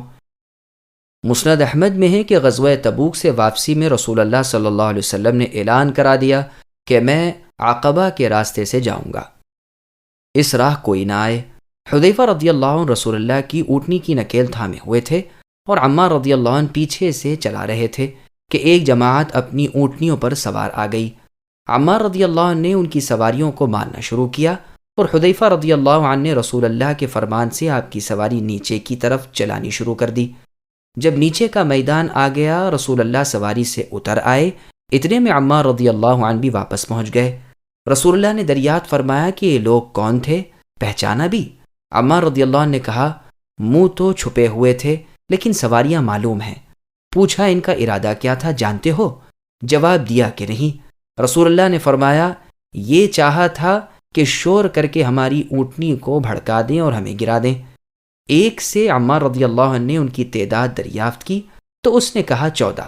S2: مسند احمد میں ہے کہ غزوہ تبوک سے واپسی میں رسول اللہ صلی اللہ علیہ وسلم نے اعلان کرا دیا کہ میں عقبہ کے راستے سے جاؤں گا، اس راہ کوئی نہ آئے۔ حذیفہ رضی اللہ عنہ رسول اللہ کی اونٹنی کی نکیل تھامے ہوئے تھے اور عمار رضی اللہ عنہ پیچھے سے چلا رہے تھے کہ ایک جماعت اپنی اونٹنیوں پر سوار آ گئی۔ عمار رضی اللہ عنہ نے ان کی سواریوں کو مارنا شروع کیا اور حذیفہ رضی اللہ عنہ نے رسول اللہ کے فرمان سے آپ کی سواری نیچے کی طرف چلانی شروع کر دی۔ جب نیچے کا میدان آ گیا، رسول اللہ سواری سے اتر آئے، اتنے میں عمار رضی اللہ عنہ بھی واپس پہنچ گئے۔ رسول اللہ نے دریافت فرمایا کہ یہ لوگ کون تھے، پہچانا بھی؟ عمار رضی اللہ عنہ نے کہا، منہ تو چھپے ہوئے تھے لیکن سواریاں معلوم ہیں۔ پوچھا ان کا ارادہ کیا تھا، جانتے ہو؟ جواب دیا کہ نہیں۔ رسول اللہ نے فرمایا، یہ چاہا تھا کہ شور کر کے ہماری اونٹنی کو بھڑکا دیں اور ہمیں گرا دیں۔ ایک سے عمار رضی اللہ عنہ نے ان کی تعداد دریافت کی تو اس نے کہا 14۔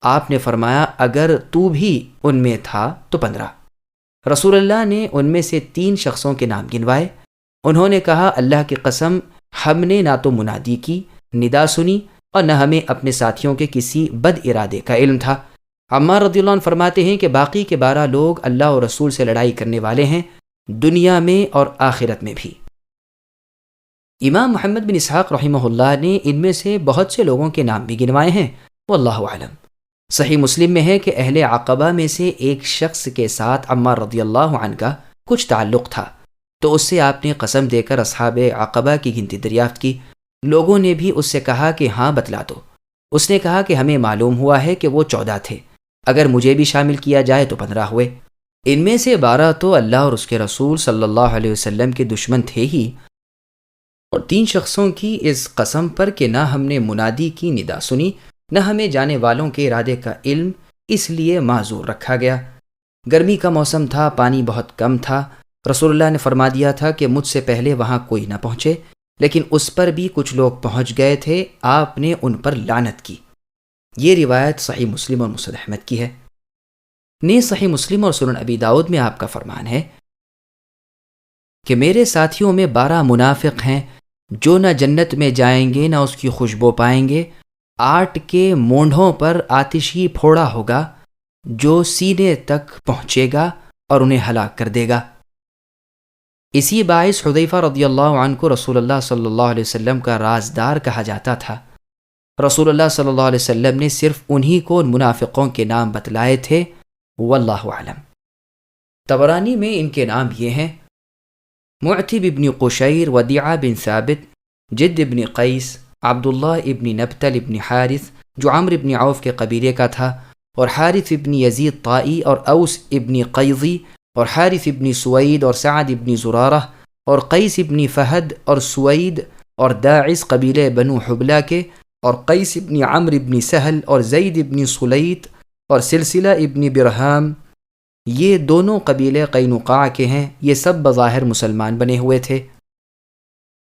S2: آپ نے فرمایا، اگر تو بھی ان میں تھا تو 15۔ رسول اللہ نے ان میں سے 3 شخصوں کے نام گنوائے۔ انہوں نے کہا، اللہ کی قسم، ہم نے نہ تو منادی کی ندا سنی اور نہ ہمیں اپنے ساتھیوں کے کسی بد ارادے کا علم تھا۔ عمار رضی اللہ عنہ فرماتے ہیں کہ باقی کے 12 لوگ اللہ اور رسول سے لڑائی کرنے والے ہیں، دنیا میں اور آخرت میں بھی۔ امام محمد بن اسحاق رحمہ اللہ نے ان میں سے بہت سے لوگوں کے نام بھی گنوائے ہیں، واللہ اعلم۔ صحیح مسلم میں ہے کہ اہل عقبہ میں سے ایک شخص کے ساتھ عمار رضی اللہ عنہ کا کچھ تعلق تھا، تو اس سے آپ نے قسم دے کر اصحاب عقبہ کی گنتی دریافت کی۔ لوگوں نے بھی اس سے کہا کہ ہاں بتلا دو۔ اس نے کہا کہ ہمیں معلوم ہوا ہے کہ وہ 14 تھے، اگر مجھے بھی شامل کیا جائے تو 15 ہوئے۔ ان میں سے 12 تو اللہ اور اس کے رسول صلی اللہ علیہ وسلم کے دشمن تھے ہی، اور 3 شخصوں کی اس قسم پر کہ نہ ہم نے منادی کی ندا سنی نہ ہمیں جانے والوں کے ارادے کا علم، اس لیے معذور رکھا گیا۔ گرمی کا موسم تھا، پانی بہت کم تھا۔ رسول اللہ نے فرما دیا تھا کہ مجھ سے پہلے وہاں کوئی نہ پہنچے، لیکن اس پر بھی کچھ لوگ پہنچ گئے تھے، آپ نے ان پر لعنت کی۔ یہ روایت صحیح مسلم اور مسند احمد کی ہے۔ نیز صحیح مسلم اور سنن ابی داؤد میں آپ کا فرمان ہے کہ میرے ساتھیوں میں 12 منافق ہیں جو نہ جنت میں جائیں گے نہ اس کی خوشبو پائیں گے۔ 8 کے مونڈھوں پر آتشی پھوڑا ہوگا جو سینے تک پہنچے گا اور انہیں ہلاک کر دے گا۔ اسی باعث حذیفہ رضی اللہ عنہ کو رسول اللہ صلی اللہ علیہ وسلم کا رازدار کہا جاتا تھا۔ رسول اللہ صلی اللہ علیہ وسلم نے صرف انہی کو ان منافقوں کے نام بتلائے تھے، واللہ اعلم۔ طبرانی میں ان کے نام یہ ہیں: معتب ابن قشیر، ودیعہ بن ثابت، جد ابن قیس، عبداللہ ابن نبتل ابن حارث جو عمرو ابن عوف کے قبیلے کا تھا، اور حارث ابن یزید طائی اور اوس ابن قیضی اور حارث ابن سوید اور سعد ابن زرارہ اور قیس ابن فہد اور سوید اور داعث قبیلے بنو حبلہ کے اور قیس ابن عمرو ابن سہل اور زید ابن سلیط اور سلسلہ ابن برہام، یہ دونوں قبیلے قینقاع کے ہیں، یہ سب بظاہر مسلمان بنے ہوئے تھے۔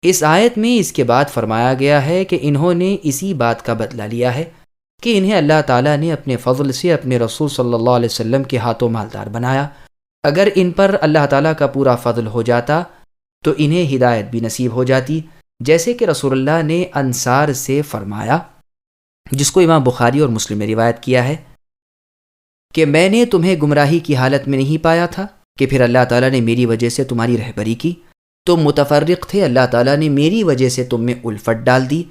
S2: اس آیت میں اس کے بعد فرمایا گیا ہے کہ انہوں نے اسی بات کا بدلہ لیا ہے کہ انہیں اللہ تعالیٰ نے اپنے فضل سے اپنے رسول صلی اللہ علیہ وسلم کے ہاتھوں مالدار بنایا۔ اگر ان پر اللہ تعالیٰ کا پورا فضل ہو جاتا تو انہیں ہدایت بھی نصیب ہو جاتی، جیسے کہ رسول اللہ نے انصار سے فرمایا، جس کو امام بخاری اور مسلم نے روایت کیا ہے کہ میں نے تمہیں گمراہی کی حالت میں نہیں پایا تھا کہ پھر اللہ تعالیٰ نے میری وجہ سے تمہاری رہبری کی، تم متفرق تھے، اللہ تعالیٰ نے میری وجہ سے تم میں الفت ڈال دی،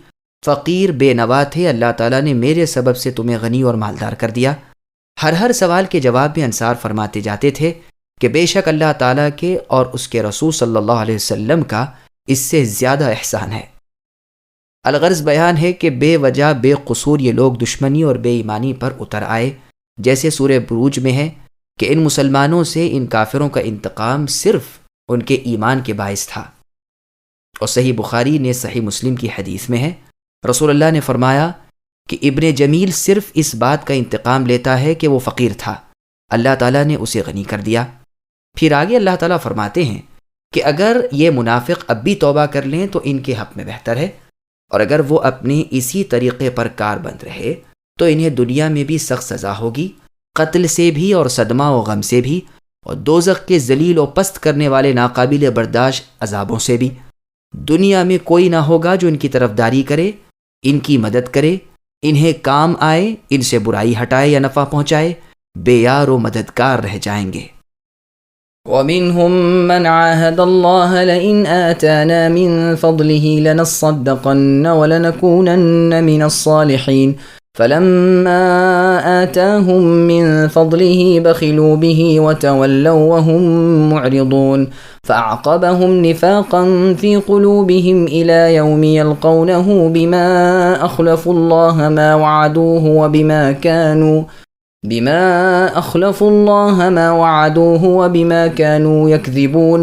S2: فقیر بے نوا تھے، اللہ تعالیٰ نے میرے سبب سے تمہیں غنی اور مالدار کر دیا۔ ہر سوال کے جواب میں انصار فرماتے جاتے تھے کہ بے شک اللہ تعالیٰ کے اور اس کے رسول صلی اللہ علیہ وسلم کا اس سے زیادہ احسان ہے۔ الغرض بیان ہے کہ بے وجہ بے قصور یہ لوگ دشمنی اور بے ایمانی پر اتر آئے، جیسے سورہ بروج میں ہے کہ ان مسلمانوں سے ان کافروں کا انتقام صرف ان کے ایمان کے باعث تھا۔ اور صحیح بخاری نے صحیح مسلم کی حدیث میں ہے، رسول اللہ نے فرمایا کہ ابن جمیل صرف اس بات کا انتقام لیتا ہے کہ وہ فقیر تھا، اللہ تعالیٰ نے اسے غنی کر دیا۔ پھر آگے اللہ تعالیٰ فرماتے ہیں کہ اگر یہ منافق اب بھی توبہ کر لیں تو ان کے حق میں بہتر ہے، اور اگر وہ اپنے اسی طریقے پر کار بند رہے تو انہیں دنیا میں بھی سخت سزا ہوگی، قتل سے بھی اور صدمہ و غم سے بھی، اور دوزخ کے ذلیل و پست کرنے والے ناقابل برداشت عذابوں سے بھی۔ دنیا میں کوئی نہ ہوگا جو ان کی طرفداری کرے، ان کی مدد کرے، انہیں کام آئے، ان سے برائی ہٹائے یا نفع پہنچائے، بے یار و مددگار رہ جائیں گے۔
S1: وَمِنْهُمْ مَنْ عَاهَدَ اللَّهَ لَئِنْ آتَانَا مِنْ فَضْلِهِ لَنَصَّدَّقَنَّ وَلَنَكُونَنَّ مِنَ الصَّالِحِينَ فَلَمَّا آتَاهُمْ مِنْ فَضْلِهِ بَخِلُوا بِهِ وَتَوَلَّوْا وَهُمْ مُعْرِضُونَ فَأَعْقَبَهُمْ نِفَاقًا فِي قُلُوبِهِمْ إِلَى يَوْمِ يَلْقَوْنَهُ بِمَا أَخْلَفُوا اللَّهَ مَا وَعَدُوهُ وَبِمَا كَانُوا يَكْذِبُونَ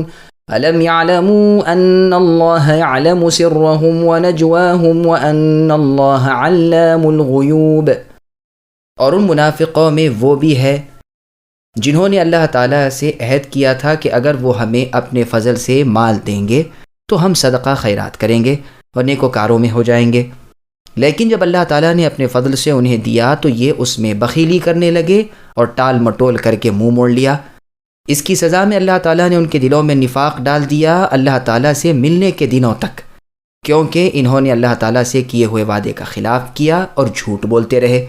S1: أَلَمْ يَعْلَمُوا أَنَّ اللَّهَ يَعْلَمُ سِرَّهُمْ وَنَجْوَاهُمْ وَأَنَّ اللَّهَ عَلَّامُ الْغُيُوبِ۔
S2: اور ان منافقوں میں وہ بھی ہے جنہوں نے اللہ تعالیٰ سے عہد کیا تھا کہ اگر وہ ہمیں اپنے فضل سے مال دیں گے تو ہم صدقہ خیرات کریں گے اور نیکوکاروں میں ہو جائیں گے، لیکن جب اللہ تعالیٰ نے اپنے فضل سے انہیں دیا تو یہ اس میں بخیلی کرنے لگے اور ٹال مٹول کر کے منہ موڑ لیا۔ اس کی سزا میں اللہ تعالیٰ نے ان کے دلوں میں نفاق ڈال دیا اللہ تعالیٰ سے ملنے کے دنوں تک، کیونکہ انہوں نے اللہ تعالیٰ سے کیے ہوئے وعدے کا خلاف کیا اور جھوٹ بولتے رہے۔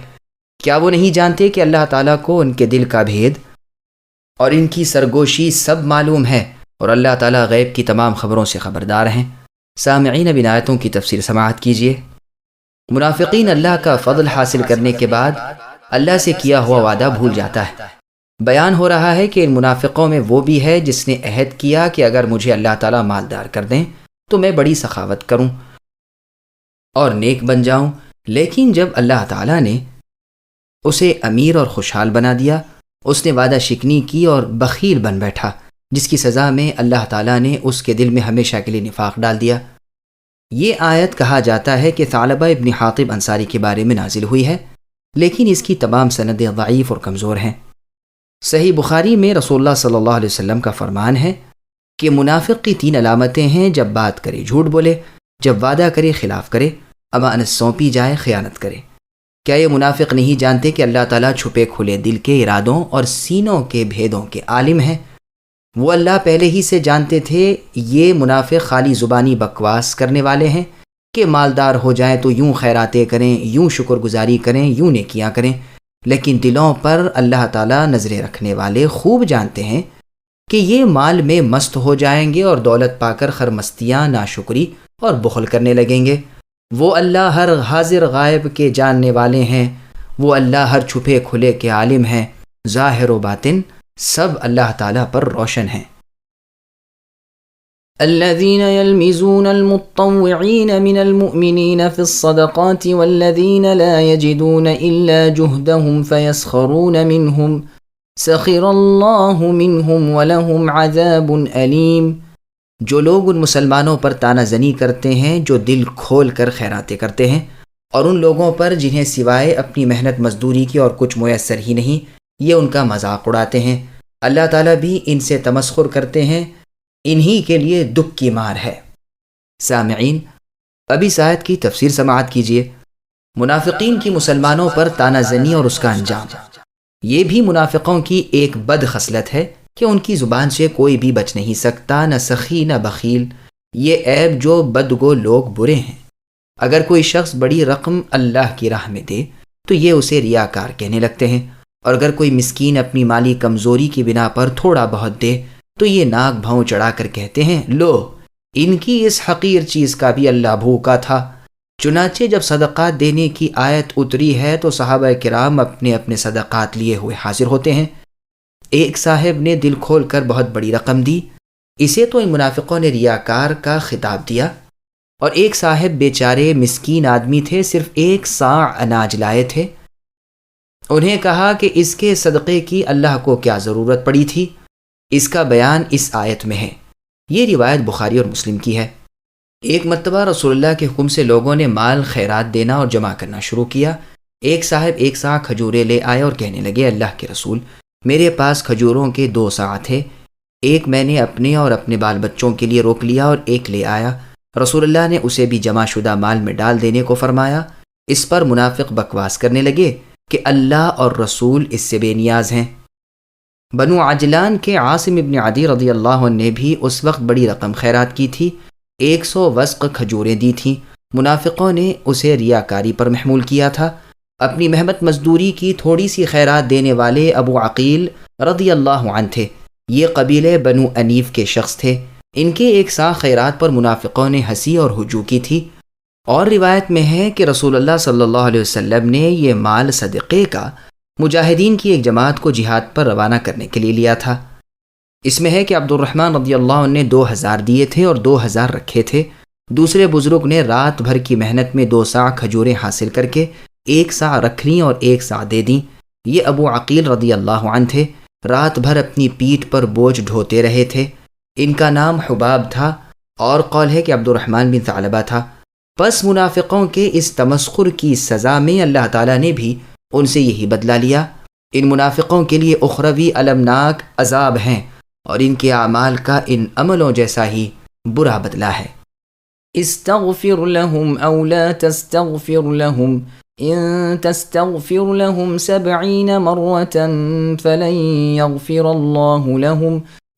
S2: کیا وہ نہیں جانتے کہ اللہ تعالیٰ کو ان کے دل کا بھید اور ان کی سرگوشی سب معلوم ہے، اور اللہ تعالیٰ غیب کی تمام خبروں سے خبردار ہیں۔ سامعین، اب ان آیتوں کی تفسیر سماعت کیجیے۔ منافقین اللہ کا فضل حاصل کرنے کے بعد اللہ سے کیا ہوا وعدہ بھول جاتا ہے۔ بیان ہو رہا ہے کہ ان منافقوں میں وہ بھی ہے جس نے عہد کیا کہ اگر مجھے اللہ تعالیٰ مالدار کر دیں تو میں بڑی سخاوت کروں اور نیک بن جاؤں، لیکن جب اللہ تعالیٰ نے اسے امیر اور خوشحال بنا دیا، اس نے وعدہ شکنی کی اور بخیل بن بیٹھا، جس کی سزا میں اللہ تعالیٰ نے اس کے دل میں ہمیشہ کے لیے نفاق ڈال دیا۔ یہ آیت کہا جاتا ہے کہ ثعلبہ ابن حاطب انصاری کے بارے میں نازل ہوئی ہے، لیکن اس کی تمام سندیں ضعیف اور کمزور ہیں۔ صحیح بخاری میں رسول اللہ صلی اللہ علیہ وسلم کا فرمان ہے کہ منافق کی 3 علامتیں ہیں: جب بات کرے جھوٹ بولے، جب وعدہ کرے خلاف کرے، امانت سونپی جائے خیانت کرے۔ کیا یہ منافق نہیں جانتے کہ اللہ تعالیٰ چھپے کھلے دل کے ارادوں اور سینوں کے بھیدوں کے عالم ہیں؟ وہ اللہ پہلے ہی سے جانتے تھے یہ منافق خالی زبانی بکواس کرنے والے ہیں کہ مالدار ہو جائیں تو یوں خیراتیں کریں، یوں شکر گزاری کریں، یوں نیکیاں کریں، لیکن دلوں پر اللہ تعالیٰ نظریں رکھنے والے خوب جانتے ہیں کہ یہ مال میں مست ہو جائیں گے اور دولت پا کر خرمستیاں، ناشکری اور بخل کرنے لگیں گے۔ وہ اللہ ہر حاضر غائب کے جاننے والے ہیں، وہ اللہ ہر چھپے کھلے کے عالم ہیں، ظاہر و باطن سب اللہ تعالیٰ پر روشن ہیں۔
S1: الذين يلمزون المطوعين من المؤمنين في الصدقات والذين لا يجدون إلا جهدهم فيسخرون منهم سخر الله منهم ولهم عذاب أليم۔
S2: جو لوگ ان مسلمانوں پر طعنہ زنی کرتے ہیں جو دل کھول کر خیراتیں کرتے ہیں، اور ان لوگوں پر جنہیں سوائے اپنی محنت مزدوری کی اور کچھ میسر ہی نہیں، یہ ان کا مذاق اڑاتے ہیں، اللہ تعالیٰ بھی ان سے تمسخر کرتے ہیں، انہی کے لیے دکھ کی مار ہے۔ سامعین، اب اس آیت کی تفسیر سماعت کیجیے۔ منافقین کی مسلمانوں پر طعنہ زنی اور اس کا انجام، یہ بھی منافقوں کی ایک بد خصلت ہے کہ ان کی زبان سے کوئی بھی بچ نہیں سکتا، نہ سخی نہ بخیل، یہ عیب جو بدگو لوگ برے ہیں۔ اگر کوئی شخص بڑی رقم اللہ کی راہ میں دے تو یہ اسے ریاکار کہنے لگتے ہیں، اور اگر کوئی مسکین اپنی مالی کمزوری کی بنا پر تھوڑا بہت دے تو یہ ناک بھاؤں چڑھا کر کہتے ہیں، لو ان کی اس حقیر چیز کا بھی اللہ بھوکا تھا۔ چنانچہ جب صدقات دینے کی آیت اتری ہے تو صحابہ کرام اپنے اپنے صدقات لیے ہوئے حاضر ہوتے ہیں۔ ایک صاحب نے دل کھول کر بہت بڑی رقم دی، اسے تو ان منافقوں نے ریاکار کا خطاب دیا، اور ایک صاحب بیچارے مسکین آدمی تھے، صرف 1 صاع اناج لائے تھے، انہیں کہا کہ اس کے صدقے کی اللہ کو کیا ضرورت پڑی تھی۔ اس کا بیان اس آیت میں ہے۔ یہ روایت بخاری اور مسلم کی ہے۔ ایک مرتبہ رسول اللہ کے حکم سے لوگوں نے مال خیرات دینا اور جمع کرنا شروع کیا۔ ایک صاحب 1 صاع کھجوریں لے آئے اور کہنے لگے، اللہ کے رسول، میرے پاس کھجوروں کے 2 صاع تھے، ایک میں نے اپنے اور اپنے بال بچوں کے لیے روک لیا اور ایک لے آیا۔ رسول اللہ نے اسے بھی جمع شدہ مال میں ڈال دینے کو فرمایا۔ اس پر منافق بکواس کرنے لگے کہ اللہ اور رسول اس سے بے نیاز ہیں۔ بنو عجلان کے عاصم ابن عدی رضی اللہ عنہ نے بھی اس وقت بڑی رقم خیرات کی تھی، 100 وسق کھجوریں دی تھیں۔ منافقوں نے اسے ریاکاری پر محمول کیا تھا۔ اپنی محنت مزدوری کی تھوڑی سی خیرات دینے والے ابو عقیل رضی اللہ عنہ تھے۔ یہ قبیلے بنو انیف کے شخص تھے۔ ان کے 1 صاع خیرات پر منافقوں نے ہنسی اور ہجوم کی تھی، اور روایت میں ہے کہ رسول اللہ صلی اللہ علیہ وسلم نے یہ مال صدقے کا مجاہدین کی ایک جماعت کو جہاد پر روانہ کرنے کے لیے لیا تھا۔ اس میں ہے کہ عبد الرحمن رضی اللہ عنہ نے 2000 دیے تھے اور 2000 رکھے تھے۔ دوسرے بزرگ نے رات بھر کی محنت میں 2 صاع کھجوریں حاصل کر کے 1 صاع رکھ لیں اور 1 صاع دے دیں۔ یہ ابو عقیل رضی اللہ عنہ تھے، رات بھر اپنی پیٹھ پر بوجھ ڈھوتے رہے تھے۔ ان کا نام حباب تھا، اور قول ہے کہ عبد الرحمن بن ثعلبہ تھا۔ پس منافقوں کے اس تمسخر کی سزا میں اللہ تعالیٰ نے بھی ان سے یہی بدلہ لیا۔ ان منافقوں کے لیے اخروی المناک عذاب ہیں، اور ان کے اعمال کا ان عملوں جیسا ہی برا بدلہ ہے۔
S1: استغفر لهم او لا تستغفر لهم ان تستغفر لهم 70 مرة فلن يغفر الله لهم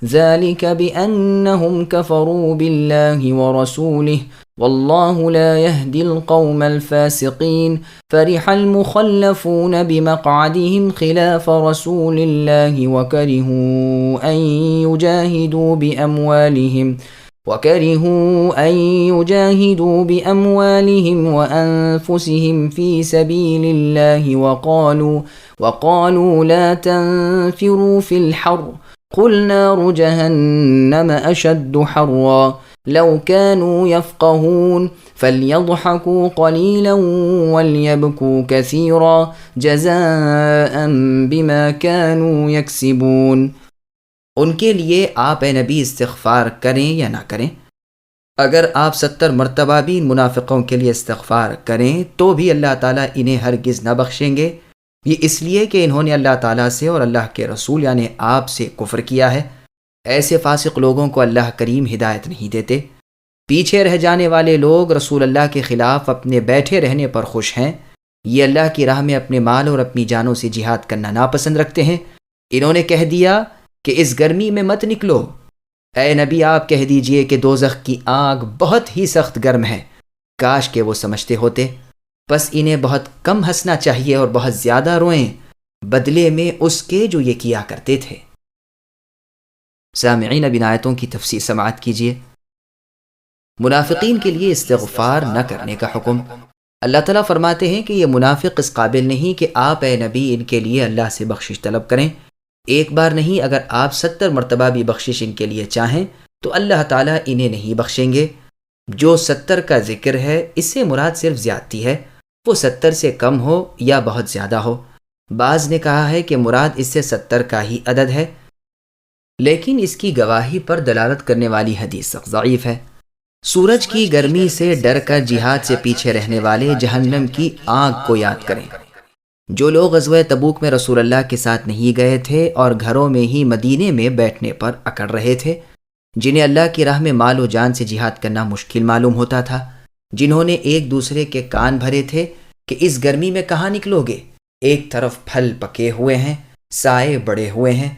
S1: ذلك بأنهم كفروا بالله ورسوله والله لا يهدي القوم الفاسقين فرح المخلفون بمقعدهم خلاف رسول الله وكرهوا أن يجاهدوا بأموالهم وأنفسهم في سبيل الله وقالوا لا تنفروا في الحر قل نار جهنم أشد حرا لو كانوا يفقهون فليضحكوا قليلا وليبكوا كثيرا جزاء بما كانوا يكسبون۔
S2: ان کے لیے آپ اے نبی استغفار کریں یا نہ کریں، اگر آپ 70 مرتبہ بھی ان منافقوں کے لیے استغفار کریں تو بھی اللہ تعالیٰ انہیں ہرگز نہ بخشیں گے، یہ اس لیے کہ انہوں نے اللہ تعالیٰ سے اور اللہ کے رسول یعنی آپ سے کفر کیا ہے۔ ایسے فاسق لوگوں کو اللہ کریم ہدایت نہیں دیتے۔ پیچھے رہ جانے والے لوگ رسول اللہ کے خلاف اپنے بیٹھے رہنے پر خوش ہیں، یہ اللہ کی راہ میں اپنے مال اور اپنی جانوں سے جہاد کرنا ناپسند رکھتے ہیں۔ انہوں نے کہہ دیا کہ اس گرمی میں مت نکلو۔ اے نبی آپ کہہ دیجئے کہ دوزخ کی آگ بہت ہی سخت گرم ہے، کاش کہ وہ سمجھتے ہوتے۔ بس انہیں بہت کم ہنسنا چاہیے اور بہت زیادہ روئیں بدلے میں اس کے جو یہ کیا کرتے تھے۔ سامعین، اب ان آیتوں کی تفسیر سماعت کیجیے۔ منافقین کے لیے استغفار نہ کرنے کا حکم۔ اللہ تعالیٰ فرماتے ہیں کہ یہ منافق اس قابل نہیں کہ آپ اے نبی ان کے لیے اللہ سے بخشش طلب کریں۔ ایک بار نہیں، اگر آپ 70 مرتبہ بھی بخشش ان کے لیے چاہیں تو اللہ تعالیٰ انہیں نہیں بخشیں گے۔ جو 70 کا ذکر ہے اس سے مراد صرف زیادتی ہے، وہ 70 سے کم ہو یا بہت زیادہ ہو۔ بعض نے کہا ہے کہ مراد اس سے 70 کا ہی عدد ہے، لیکن اس کی گواہی پر دلالت کرنے والی حدیث سخت ضعیف ہے۔ سورج کی گرمی سے ڈر کر جہاد سے پیچھے رہنے والے جہنم کی آگ کو یاد کریں۔ جو لوگ غزوہ تبوک میں رسول اللہ کے ساتھ نہیں گئے تھے اور گھروں میں ہی مدینے میں بیٹھنے پر اکڑ رہے تھے، جنہیں اللہ کی راہ میں مال و جان سے جہاد کرنا مشکل معلوم ہوتا تھا، جنہوں نے ایک دوسرے کے کان بھرے تھے کہ اس گرمی میں کہاں نکلو گے، ایک طرف پھل پکے ہوئے ہیں، سائے بڑے ہوئے ہیں،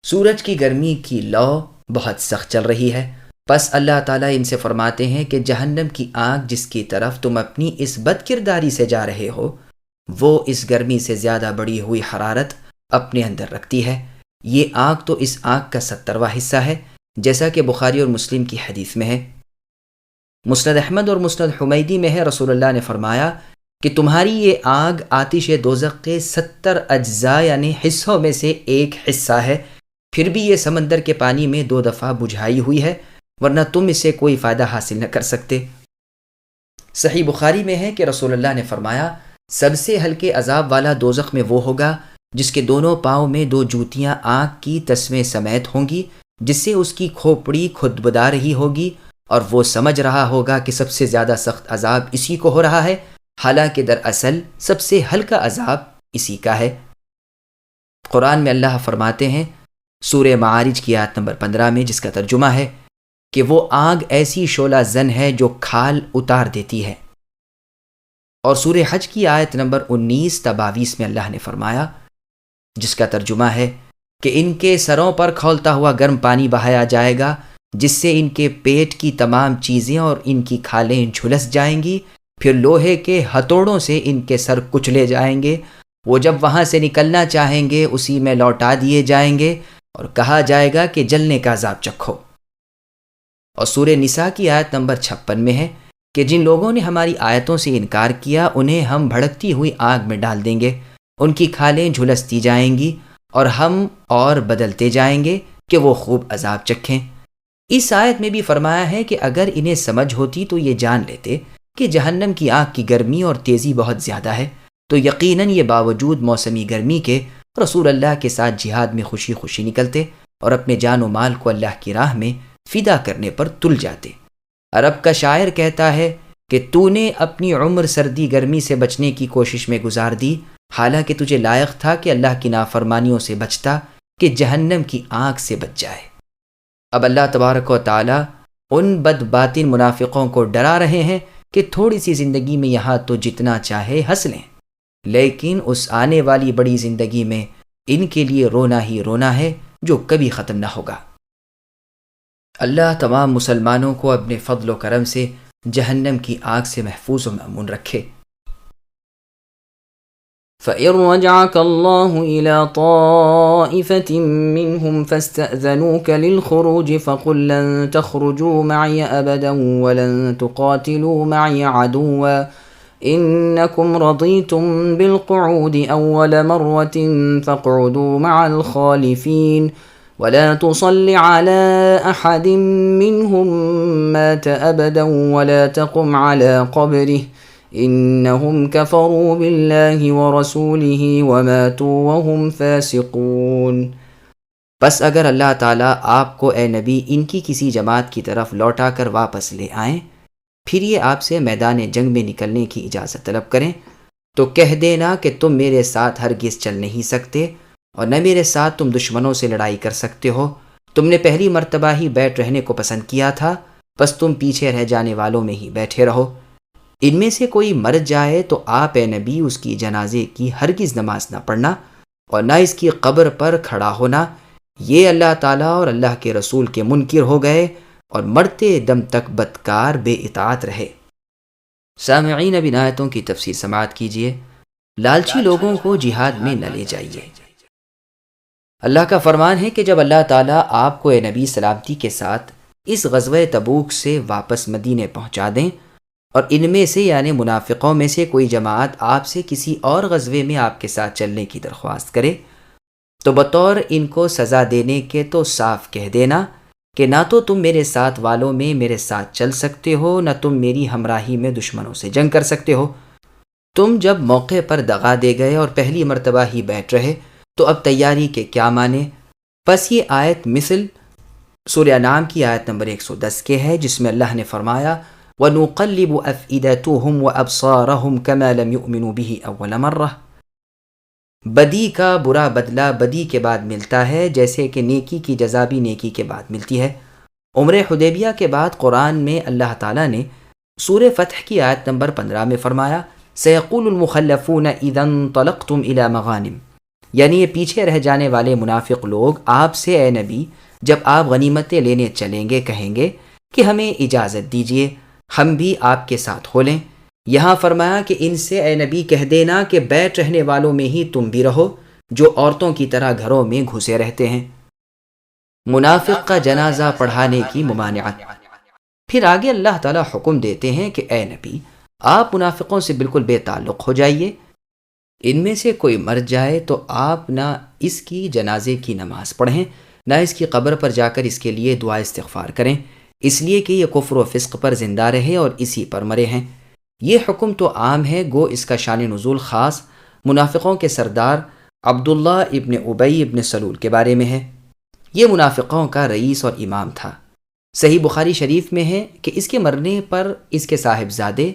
S2: سورج کی گرمی کی لو بہت سخت چل رہی ہے، پس اللہ تعالیٰ ان سے فرماتے ہیں کہ جہنم کی آگ جس کی طرف تم اپنی اس بد کرداری سے جا رہے ہو، وہ اس گرمی سے زیادہ بڑی ہوئی حرارت اپنے اندر رکھتی ہے۔ یہ آگ تو اس آگ کا 70واں حصہ ہے، جیسا کہ بخاری اور مسلم کی حدیث میں ہے۔ مسند احمد اور مسند حمیدی میں ہے، رسول اللہ نے فرمایا کہ تمہاری یہ آگ آتش دوزخ کے 70 اجزاء یعنی حصوں میں سے ایک حصہ ہے، پھر بھی یہ سمندر کے پانی میں 2 دفعہ بجھائی ہوئی ہے، ورنہ تم اسے کوئی فائدہ حاصل نہ کر سکتے۔ صحیح بخاری میں ہے کہ رسول اللہ نے فرمایا سب سے ہلکے عذاب والا دوزخ میں وہ ہوگا جس کے دونوں پاؤں میں 2 جوتیاں آگ کی تسمے سمیت ہوں گی، جس سے اس کی کھوپڑی کھدبدا رہی ہوگی اور وہ سمجھ رہا ہوگا کہ سب سے زیادہ سخت عذاب اسی کو ہو رہا ہے، حالانکہ دراصل سب سے ہلکا عذاب اسی کا ہے۔ قرآن میں اللہ فرماتے ہیں سورہ معارج کی آیت نمبر 15 میں، جس کا ترجمہ ہے کہ وہ آگ ایسی شعلہ زن ہے جو کھال اتار دیتی ہے، اور سورہ حج کی آیت نمبر 19 تا 22 میں اللہ نے فرمایا، جس کا ترجمہ ہے کہ ان کے سروں پر کھولتا ہوا گرم پانی بہایا جائے گا، جس سے ان کے پیٹ کی تمام چیزیں اور ان کی کھالیں جھلس جائیں گی، پھر لوہے کے ہتھوڑوں سے ان کے سر کچلے جائیں گے، وہ جب وہاں سے نکلنا چاہیں گے اسی میں لوٹا دیے جائیں گے اور کہا جائے گا کہ جلنے کا عذاب چکھو۔ اور سورہ نساء کی آیت نمبر 56 میں ہے کہ جن لوگوں نے ہماری آیتوں سے انکار کیا انہیں ہم بھڑکتی ہوئی آگ میں ڈال دیں گے، ان کی کھالیں جھلستی جائیں گی اور ہم اور بدلتے جائیں گے کہ وہ خوب عذاب چکھیں۔ اس آیت میں بھی فرمایا ہے کہ اگر انہیں سمجھ ہوتی تو یہ جان لیتے کہ جہنم کی آگ کی گرمی اور تیزی بہت زیادہ ہے، تو یقیناً یہ باوجود موسمی گرمی کے رسول اللہ کے ساتھ جہاد میں خوشی خوشی نکلتے اور اپنے جان و مال کو اللہ کی راہ میں فدا کرنے پر تل جاتے۔ عرب کا شاعر کہتا ہے کہ تو نے اپنی عمر سردی گرمی سے بچنے کی کوشش میں گزار دی، حالانکہ تجھے لائق تھا کہ اللہ کی نافرمانیوں سے بچتا، کہ جہنم کی آگ سے بچ جائے۔ اب اللہ تبارک و تعالی ان بد باطن منافقوں کو ڈرا رہے ہیں کہ تھوڑی سی زندگی میں یہاں تو جتنا چاہے ہنس لیں، لیکن اس آنے والی بڑی زندگی میں ان کے لیے رونا ہی رونا ہے جو کبھی ختم نہ ہوگا۔ اللہ تمام مسلمانوں کو اپنے فضل و کرم سے جہنم کی آگ سے محفوظ و مأمون رکھے۔
S1: فَإِن رَجَعَكَ اللَّهُ إِلَىٰ طَائِفَةٍ مِّنْهُمْ فَاسْتَأْذَنُوكَ لِلْخُرُوجِ فَقُل لَّن تَخْرُجُوا مَعِيَ أَبَدًا وَلَن تُقَاتِلُوا مَعِيَ عَدُوًّا إِنَّكُمْ رَضِيتُم بِالْقُعُودِ أَوَّلَ مَرَّةٍ فَاقْعُدُوا مَعَ الْخَالِفِينَ وَلَا تُصَلِّ عَلَىٰ أَحَدٍ مِّنْهُم مَّاتَ أَبَدًا وَلَا تَقُمْ عَلَىٰ قَبْرِهِ إِنَّهُمْ كَفَرُوا بِاللَّهِ وَرَسُولِهِ وَمَاتُوا وَهُمْ فَاسِقُونَ۔
S2: بس اگر اللہ تعالیٰ آپ کو اے نبی ان کی کسی جماعت کی طرف لوٹا کر واپس لے آئیں، پھر یہ آپ سے میدان جنگ میں نکلنے کی اجازت طلب کریں، تو کہہ دینا کہ تم میرے ساتھ ہرگز چل نہیں سکتے اور نہ میرے ساتھ تم دشمنوں سے لڑائی کر سکتے ہو، تم نے پہلی مرتبہ ہی بیٹھ رہنے کو پسند کیا تھا، بس تم پیچھے رہ جانے والوں میں ہی بیٹھے رہو۔ ان میں سے کوئی مر جائے تو آپ اے نبی اس کی جنازے کی ہرگز نماز نہ پڑھنا اور نہ اس کی قبر پر کھڑا ہونا، یہ اللہ تعالیٰ اور اللہ کے رسول کے منکر ہو گئے اور مرتے دم تک بدکار بے اطاعت رہے۔ سامعین اب ان آیتوں کی تفسیر سماعت کیجیے۔ لالچی لوگوں کو جہاد میں نہ لے جائیے۔ اللہ کا فرمان ہے کہ جب اللہ تعالیٰ آپ کو اے نبی سلامتی کے ساتھ اس غزوہ تبوک سے واپس مدینے پہنچا دیں اور ان میں سے یعنی منافقوں میں سے کوئی جماعت آپ سے کسی اور غزوے میں آپ کے ساتھ چلنے کی درخواست کرے، تو بطور ان کو سزا دینے کے تو صاف کہہ دینا کہ نہ تو تم میرے ساتھ والوں میں میرے ساتھ چل سکتے ہو، نہ تم میری ہمراہی میں دشمنوں سے جنگ کر سکتے ہو۔ تم جب موقع پر دغا دے گئے اور پہلی مرتبہ ہی بیٹھ رہے تو اب تیاری کے کیا مانے؟ پس یہ آیت مثل سورہ انعام کی آیت نمبر 110 کے ہے، جس میں اللہ نے فرمایا وَنُقَلِّبُ أَفْئِدَتُهُمْ وَأَبْصَارَهُمْ كَمَا لَمْ يُؤْمِنُوا بِهِ أَوَّلَ مَرَّةٍ۔ بدی کا برا بدلہ بدی کے بعد ملتا ہے، جیسے کہ نیکی کی جزا بھی نیکی کے بعد ملتی ہے۔ عمرہ حدیبیہ کے بعد قرآن میں اللہ تعالیٰ نے سورہ فتح کی آیت نمبر 15 میں فرمایا سَيَقُولُ الْمُخَلَّفُونَ إِذَا انطَلَقْتُمْ إِلَى مَغَانِمَ، یعنی یہ پیچھے رہ جانے والے منافق لوگ آپ سے اے نبی جب آپ غنیمتیں لینے چلیں گے کہیں گے کہ ہمیں اجازت دیجیے ہم بھی آپ کے ساتھ ہو لیں۔ یہاں فرمایا کہ ان سے اے نبی کہہ دینا کہ بیٹھ رہنے والوں میں ہی تم بھی رہو جو عورتوں کی طرح گھروں میں گھسے رہتے ہیں۔ منافق کا جنازہ پڑھانے کی ممانعت۔ پھر آگے اللہ تعالیٰ حکم دیتے ہیں کہ اے نبی آپ منافقوں سے بالکل بے تعلق ہو جائیے، ان میں سے کوئی مر جائے تو آپ نہ اس کی جنازے کی نماز پڑھیں، نہ اس کی قبر پر جا کر اس کے لیے دعا استغفار کریں، اس لیے کہ یہ کفر و فسق پر زندہ رہے اور اسی پر مرے ہیں۔ یہ حکم تو عام ہے، گو اس کا شان نزول خاص منافقوں کے سردار عبداللہ ابن ابی ابن سلول کے بارے میں ہے۔ یہ منافقوں کا رئیس اور امام تھا۔ صحیح بخاری شریف میں ہے کہ اس کے مرنے پر اس کے صاحبزادے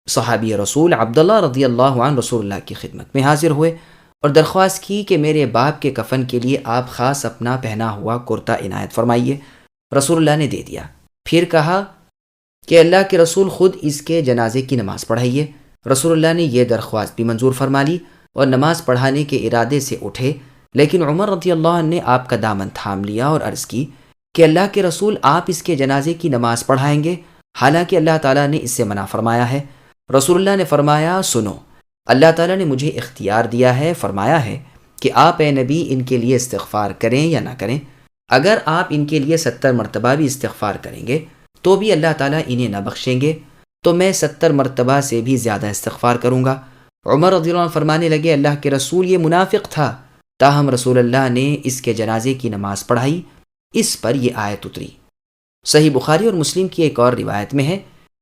S2: صحابی رسول عبداللہ رضی اللہ عنہ رسول اللہ کی خدمت میں حاضر ہوئے اور درخواست کی کہ میرے باپ کے کفن کے لیے آپ خاص اپنا پہنا ہوا کرتا عنایت فرمائیے۔ رسول اللہ نے دے دیا۔ پھر کہا کہ اللہ کے رسول خود اس کے جنازے کی نماز پڑھائیے۔ رسول اللہ نے یہ درخواست بھی منظور فرما لی اور نماز پڑھانے کے ارادے سے اٹھے، لیکن عمر رضی اللہ عنہ نے آپ کا دامن تھام لیا اور عرض کی کہ اللہ کے رسول آپ اس کے جنازے کی نماز پڑھائیں گے، حالانکہ اللہ تعالیٰ نے اس سے منع فرمایا ہے۔ رسول اللہ نے فرمایا سنو، اللہ تعالیٰ نے مجھے اختیار دیا ہے، فرمایا ہے کہ آپ اے نبی ان کے لیے استغفار کریں یا نہ کریں، اگر آپ ان کے لیے 70 مرتبہ بھی استغفار کریں گے تو بھی اللہ تعالیٰ انہیں نہ بخشیں گے، تو میں 70 مرتبہ سے بھی زیادہ استغفار کروں گا۔ عمر رضی اللہ عنہ فرمانے لگے اللہ کے رسول یہ منافق تھا، تاہم رسول اللہ نے اس کے جنازے کی نماز پڑھائی، اس پر یہ آیت اتری۔ صحیح بخاری اور مسلم کی ایک اور روایت میں ہے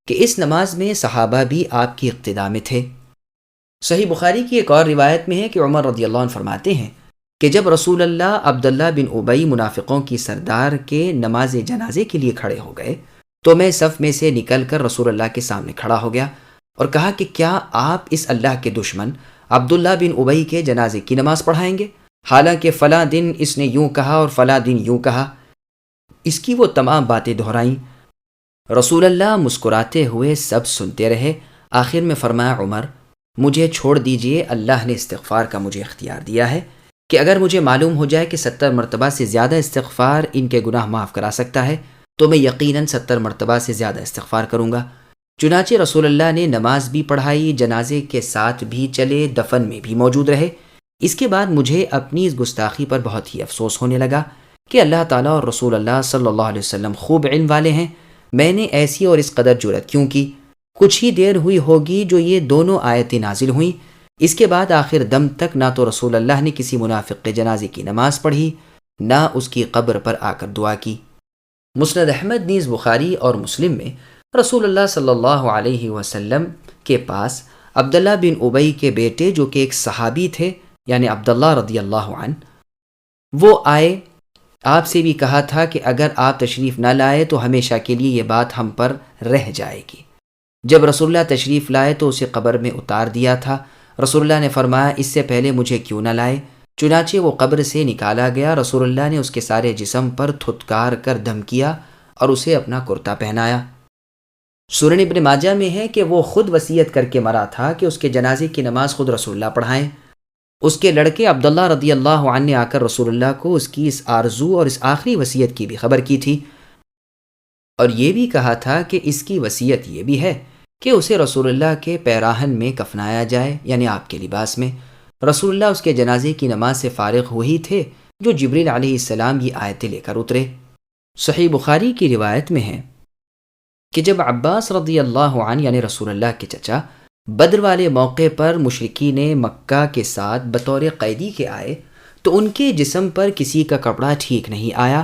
S2: کہ اس نماز میں صحابہ بھی آپ کی اقتداء میں تھے۔ صحیح بخاری کی ایک اور روایت میں ہے کہ عمر رضی اللہ عنہ فرماتے ہیں کہ جب رسول اللہ عبداللہ بن ابی منافقوں کی سردار کے نماز جنازے کے لیے کھڑے ہو گئے تو میں صف میں سے نکل کر رسول اللہ کے سامنے کھڑا ہو گیا اور کہا کہ کیا آپ اس اللہ کے دشمن عبداللہ بن ابی کے جنازے کی نماز پڑھائیں گے؟ حالانکہ فلاں دن اس نے یوں کہا اور فلاں دن یوں کہا، اس کی وہ تمام باتیں دہرائیں۔ رسول اللہ مسکراتے ہوئے سب سنتے رہے، آخر میں فرمایا عمر مجھے چھوڑ دیجئے، اللہ نے استغفار کا مجھے اختیار دیا ہے کہ اگر مجھے معلوم ہو جائے کہ 70 مرتبہ سے زیادہ استغفار ان کے گناہ معاف کرا سکتا ہے تو میں یقیناً 70 مرتبہ سے زیادہ استغفار کروں گا۔ چنانچہ رسول اللہ نے نماز بھی پڑھائی، جنازے کے ساتھ بھی چلے، دفن میں بھی موجود رہے۔ اس کے بعد مجھے اپنی اس گستاخی پر بہت ہی افسوس ہونے لگا کہ اللہ تعالیٰ اور رسول اللہ صلی اللہ علیہ وسلم خوب علم والے ہیں، میں نے ایسی اور اس قدر جرأت کیوں کی؟ کچھ ہی دیر ہوئی ہوگی جو یہ دونوں آیتیں نازل ہوئیں۔ اس کے بعد آخر دم تک نہ تو رسول اللہ نے کسی منافق کے جنازے کی نماز پڑھی، نہ اس کی قبر پر آ کر دعا کی۔ مسند احمد نیز بخاری اور مسلم میں رسول اللہ صلی اللہ علیہ وسلم کے پاس عبداللہ بن ابی کے بیٹے جو کہ ایک صحابی تھے یعنی عبداللہ رضی اللہ عنہ، وہ آئے، آپ سے بھی کہا تھا کہ اگر آپ تشریف نہ لائے تو ہمیشہ کے لیے یہ بات ہم پر رہ جائے گی۔ جب رسول اللہ تشریف لائے تو اسے قبر میں اتار دیا تھا۔ رسول اللہ نے فرمایا اس سے پہلے مجھے کیوں نہ لائے؟ چنانچہ وہ قبر سے نکالا گیا، رسول اللہ نے اس کے سارے جسم پر تھتکار کر دم کیا اور اسے اپنا کرتا پہنایا۔ سنن ابن ماجہ میں ہے کہ وہ خود وصیت کر کے مرا تھا کہ اس کے جنازے کی نماز خود رسول اللہ پڑھائیں۔ اس کے لڑکے عبداللہ رضی اللہ عنہ نے آ کر رسول اللہ کو اس کی اس آرزو اور اس آخری وصیت کی بھی خبر کی تھی اور یہ بھی کہا تھا کہ اس کی وصیت یہ بھی ہے کہ اسے رسول اللہ کے پیراہن میں کفنایا جائے، یعنی آپ کے لباس میں۔ رسول اللہ اس کے جنازے کی نماز سے فارغ ہوئی تھے جو جبریل علیہ السلام یہ آیتیں لے کر اترے۔ صحیح بخاری کی روایت میں ہے کہ جب عباس رضی اللہ عنہ یعنی رسول اللہ کے چچا بدر والے موقع پر مشرکین مکہ کے ساتھ بطور قیدی کے آئے تو ان کے جسم پر کسی کا کپڑا ٹھیک نہیں آیا،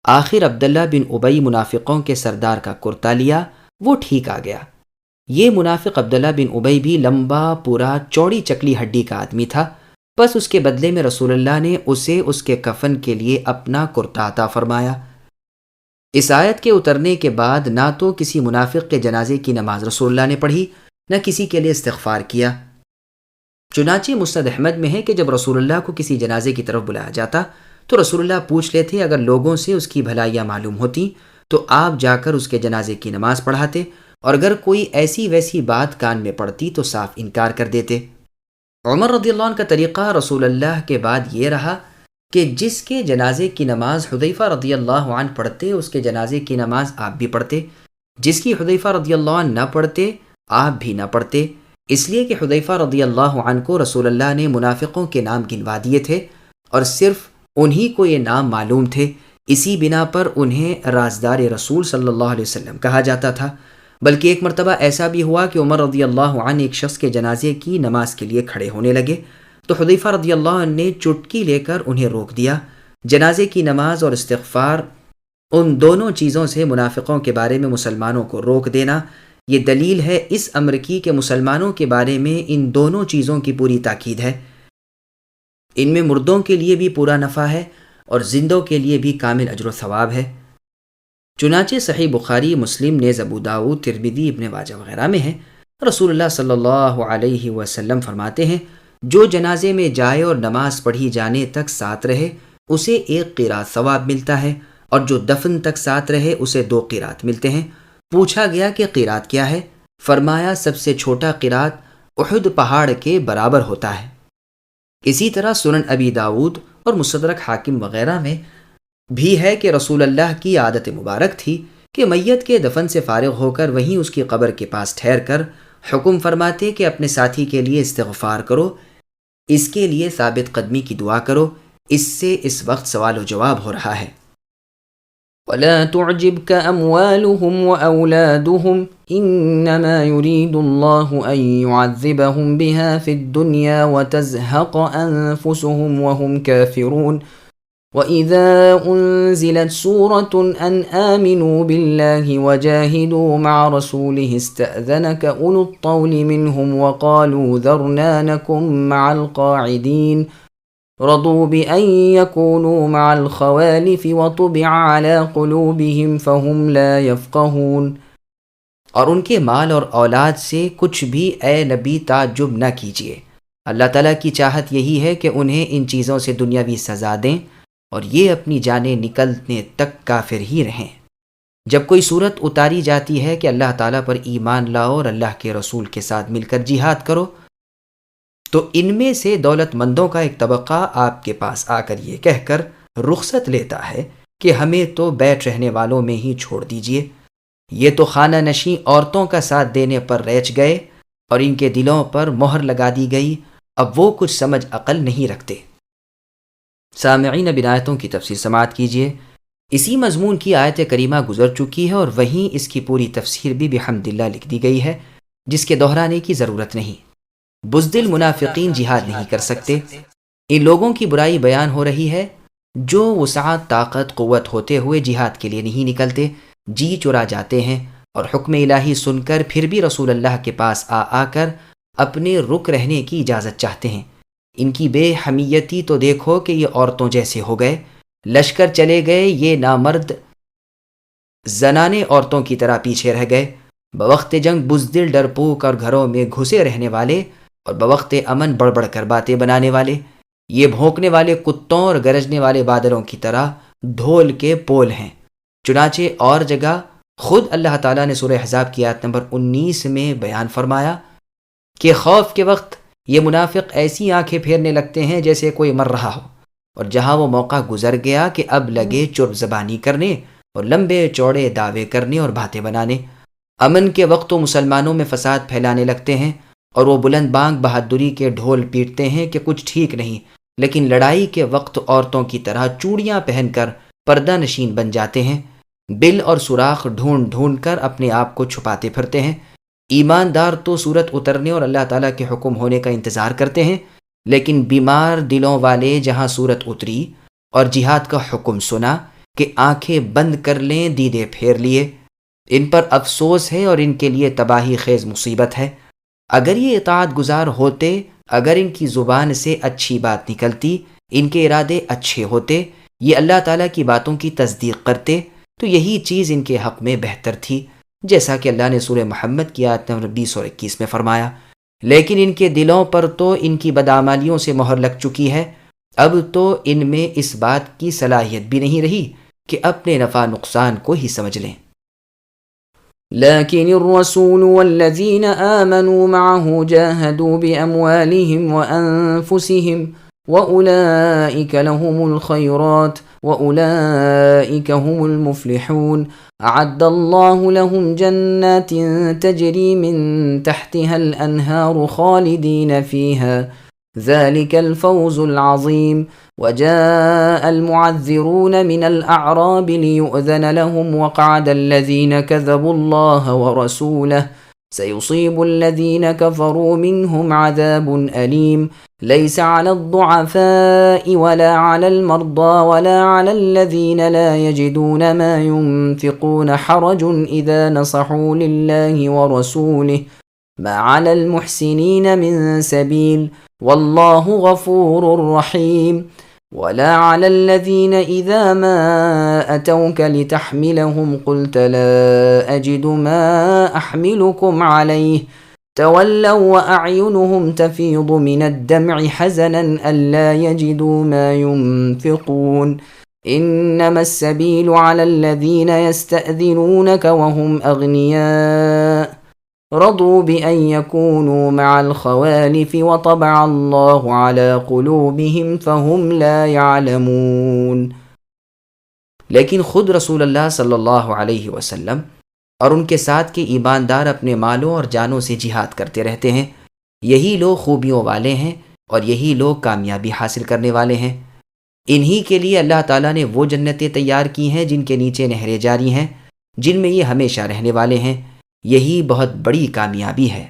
S2: آخر عبداللہ بن ابی منافقوں کے سردار کا کرتا لیا، وہ ٹھیک آ گیا۔ یہ منافق عبداللہ بن ابی بھی لمبا، پورا، چوڑی چکلی ہڈی کا آدمی تھا، بس اس کے بدلے میں رسول اللہ نے اسے اس کے کفن کے لیے اپنا کرتا عطا فرمایا۔ اس آیت کے اترنے کے بعد نہ تو کسی منافق کے جنازے کی نماز رسول اللہ نے پڑھی، نہ کسی کے لیے استغفار کیا۔ چنانچہ مسند احمد میں ہے کہ جب رسول اللہ کو کسی جنازے کی طرف بلایا جاتا تو رسول اللہ پوچھ لیتے، اگر لوگوں سے اس کی بھلائیاں معلوم ہوتی تو آپ جا کر اس کے جنازے کی نماز پڑھاتے، اور اگر کوئی ایسی ویسی بات کان میں پڑتی تو صاف انکار کر دیتے۔ عمر رضی اللہ عنہ کا طریقہ رسول اللہ کے بعد یہ رہا کہ جس کے جنازے کی نماز حذیفہ رضی اللہ عنہ پڑھتے، اس کے جنازے کی نماز آپ بھی پڑھتے، جس کی حذیفہ رضی اللہ عنہ نہ پڑھتے آپ بھی نہ پڑھتے، اس لیے کہ حذیفہ رضی اللہ عنہ کو رسول اللہ نے منافقوں کے نام گنوا دیے تھے اور صرف انہی کو یہ نام معلوم تھے، اسی بنا پر انہیں رازدار رسول صلی اللہ علیہ وسلم کہا جاتا تھا۔ بلکہ ایک مرتبہ ایسا بھی ہوا کہ عمر رضی اللہ عنہ ایک شخص کے جنازے کی نماز کے لیے کھڑے ہونے لگے تو حذیفہ رضی اللہ عنہ نے چٹکی لے کر انہیں روک دیا۔ جنازے کی نماز اور استغفار، ان دونوں چیزوں سے منافقوں کے بارے میں مسلمانوں کو روک دینا، یہ دلیل ہے اس امر کی کہ مسلمانوں کے بارے میں ان دونوں چیزوں کی پوری تاکید ہے۔ ان میں مردوں کے لیے بھی پورا نفع ہے اور زندوں کے لیے بھی کامل اجر و ثواب ہے۔ چنانچہ صحیح بخاری، مسلم، نیز ابو داؤد، ترمذی، ابن ماجہ وغیرہ میں ہے، رسول اللہ صلی اللہ علیہ وسلم فرماتے ہیں، جو جنازے میں جائے اور نماز پڑھی جانے تک ساتھ رہے اسے 1 قیراط ثواب ملتا ہے، اور جو دفن تک ساتھ رہے اسے 2 قیراط ملتے ہیں۔ پوچھا گیا کہ قیراط کیا ہے؟ فرمایا سب سے چھوٹا قیراط احد پہاڑ کے برابر ہوتا ہے۔ اسی طرح سنن ابی داؤد اور مستدرک حاکم وغیرہ میں بھی ہے کہ رسول اللہ کی عادت مبارک تھی کہ میت کے دفن سے فارغ ہو کر وہیں اس کی قبر کے پاس ٹھہر کر حکم فرماتے کہ اپنے ساتھی کے لیے استغفار کرو، اس کے لیے ثابت قدمی کی دعا کرو، اس سے اس وقت سوال و جواب ہو رہا ہے۔
S1: ولا تعجبك أموالهم وأولادهم إنما يريد الله أن يعذبهم بها في الدنيا وتزهق أنفسهم وهم كافرون وإذا أنزلت سورة أن آمنوا بالله وجاهدوا مع رسوله استأذنك أولو الطول منهم وقالوا ذرنا نكن مع القاعدين رضوا بأن يكونوا مع الخوالف وطبع على قلوبهم فهم لا يفقهون۔
S2: اور ان کے مال اور اولاد سے کچھ بھی اے نبی تعجب نہ کیجیے، اللہ تعالیٰ کی چاہت یہی ہے کہ انہیں ان چیزوں سے دنیاوی سزا دیں اور یہ اپنی جانیں نکلنے تک کافر ہی رہیں۔ جب کوئی صورت اتاری جاتی ہے کہ اللہ تعالیٰ پر ایمان لاؤ اور اللہ کے رسول کے ساتھ مل کر جہاد کرو، تو ان میں سے دولت مندوں کا ایک طبقہ آپ کے پاس آ کر یہ کہہ کر رخصت لیتا ہے کہ ہمیں تو بیٹھ رہنے والوں میں ہی چھوڑ دیجئے، یہ تو خانہ نشیں عورتوں کا ساتھ دینے پر ریچ گئے اور ان کے دلوں پر مہر لگا دی گئی، اب وہ کچھ سمجھ عقل نہیں رکھتے۔ سامعین، اب آیتوں کی تفسیر سماعت کیجیے۔ اسی مضمون کی آیت کریمہ گزر چکی ہے اور وہیں اس کی پوری تفسیر بھی بحمداللہ لکھ دی گئی ہے، جس کے دہرانے کی ضرورت نہیں۔ بزدل منافقین جہاد نہیں کر سکتے، ان لوگوں کی برائی بیان ہو رہی ہے جو وسعت، طاقت، قوت ہوتے ہوئے جہاد کے لیے نہیں نکلتے، جی چرا جاتے ہیں اور حکم الہی سن کر پھر بھی رسول اللہ کے پاس آ کر اپنے رک رہنے کی اجازت چاہتے ہیں۔ ان کی بے حمیتی تو دیکھو کہ یہ عورتوں جیسے ہو گئے، لشکر چلے گئے، یہ نامرد زنانے عورتوں کی طرح پیچھے رہ گئے، بوقت جنگ بزدل، ڈرپوک اور گھروں میں گھسے رہنے والے اور بوقت امن بڑھ بڑھ کر باتیں بنانے والے، یہ بھونکنے والے کتوں اور گرجنے والے بادلوں کی طرح ڈھول کے پول ہیں۔ چنانچہ اور جگہ خود اللہ تعالیٰ نے سورہ احزاب کی آیت نمبر 19 میں بیان فرمایا کہ خوف کے وقت یہ منافق ایسی آنکھیں پھیرنے لگتے ہیں جیسے کوئی مر رہا ہو، اور جہاں وہ موقع گزر گیا کہ اب لگے چرب زبانی کرنے اور لمبے چوڑے دعوے کرنے اور باتیں بنانے۔ امن کے وقت تو مسلمانوں میں فساد پھیلانے لگتے ہیں اور وہ بلند بانگ بہادری کے ڈھول پیٹتے ہیں کہ کچھ ٹھیک نہیں، لیکن لڑائی کے وقت عورتوں کی طرح چوڑیاں پہن کر پردہ نشین بن جاتے ہیں، بل اور سوراخ ڈھونڈ ڈھونڈ کر اپنے آپ کو چھپاتے پھرتے ہیں۔ ایماندار تو صورت اترنے اور اللہ تعالیٰ کے حکم ہونے کا انتظار کرتے ہیں، لیکن بیمار دلوں والے جہاں صورت اتری اور جہاد کا حکم سنا، کہ آنکھیں بند کر لیں دیدے پھیر لیے۔ ان پر افسوس ہے اور ان کے لیے تباہی خیز مصیبت ہے۔ اگر یہ اطاعت گزار ہوتے، اگر ان کی زبان سے اچھی بات نکلتی، ان کے ارادے اچھے ہوتے، یہ اللہ تعالیٰ کی باتوں کی تصدیق کرتے، تو یہی چیز ان کے حق میں بہتر تھی، جیسا کہ اللہ نے سورہ محمد کی آیت نمبر 20 اور 21 میں فرمایا۔ لیکن ان کے دلوں پر تو ان کی بدعمالیوں سے مہر لگ چکی ہے، اب تو ان میں اس بات کی صلاحیت بھی نہیں رہی کہ اپنے نفع نقصان کو ہی سمجھ لیں۔
S1: لكن الرسول والذين آمنوا معه جاهدوا بأموالهم وأنفسهم وأولئك لهم الخيرات وأولئك هم المفلحون أعد الله لهم جنات تجري من تحتها الأنهار خالدين فيها ذلك الفوز العظيم وجاء المعذرون من الأعراب ليؤذن لهم وقعد الذين كذبوا الله ورسوله سيصيب الذين كفروا منهم عذاب أليم ليس على الضعفاء ولا على المرضى ولا على الذين لا يجدون ما ينفقون حرج إذا نصحوا لله ورسوله ما على المحسنين من سبيل والله غفور رحيم ولا على الذين إذا ما أتوك لتحملهم قلت لا أجد ما أحملكم عليه تولوا وأعينهم تفيض من الدمع حزنا ألا يجدوا ما ينفقون إنما السبيل على الذين يستأذنونك وهم أغنياء رضوا بأن يكونوا مع الخوالف وطبع الله على قلوبهم فهم لا يعلمون۔
S2: لیکن خود رسول اللہ صلی اللہ علیہ وسلم اور ان کے ساتھ کے ایماندار اپنے مالوں اور جانوں سے جہاد کرتے رہتے ہیں، یہی لوگ خوبیوں والے ہیں اور یہی لوگ کامیابی حاصل کرنے والے ہیں۔ انہی کے لیے اللہ تعالیٰ نے وہ جنتیں تیار کی ہیں جن کے نیچے نہریں جاری ہیں، جن میں یہ ہمیشہ رہنے والے ہیں، یہی بہت بڑی کامیابی ہے۔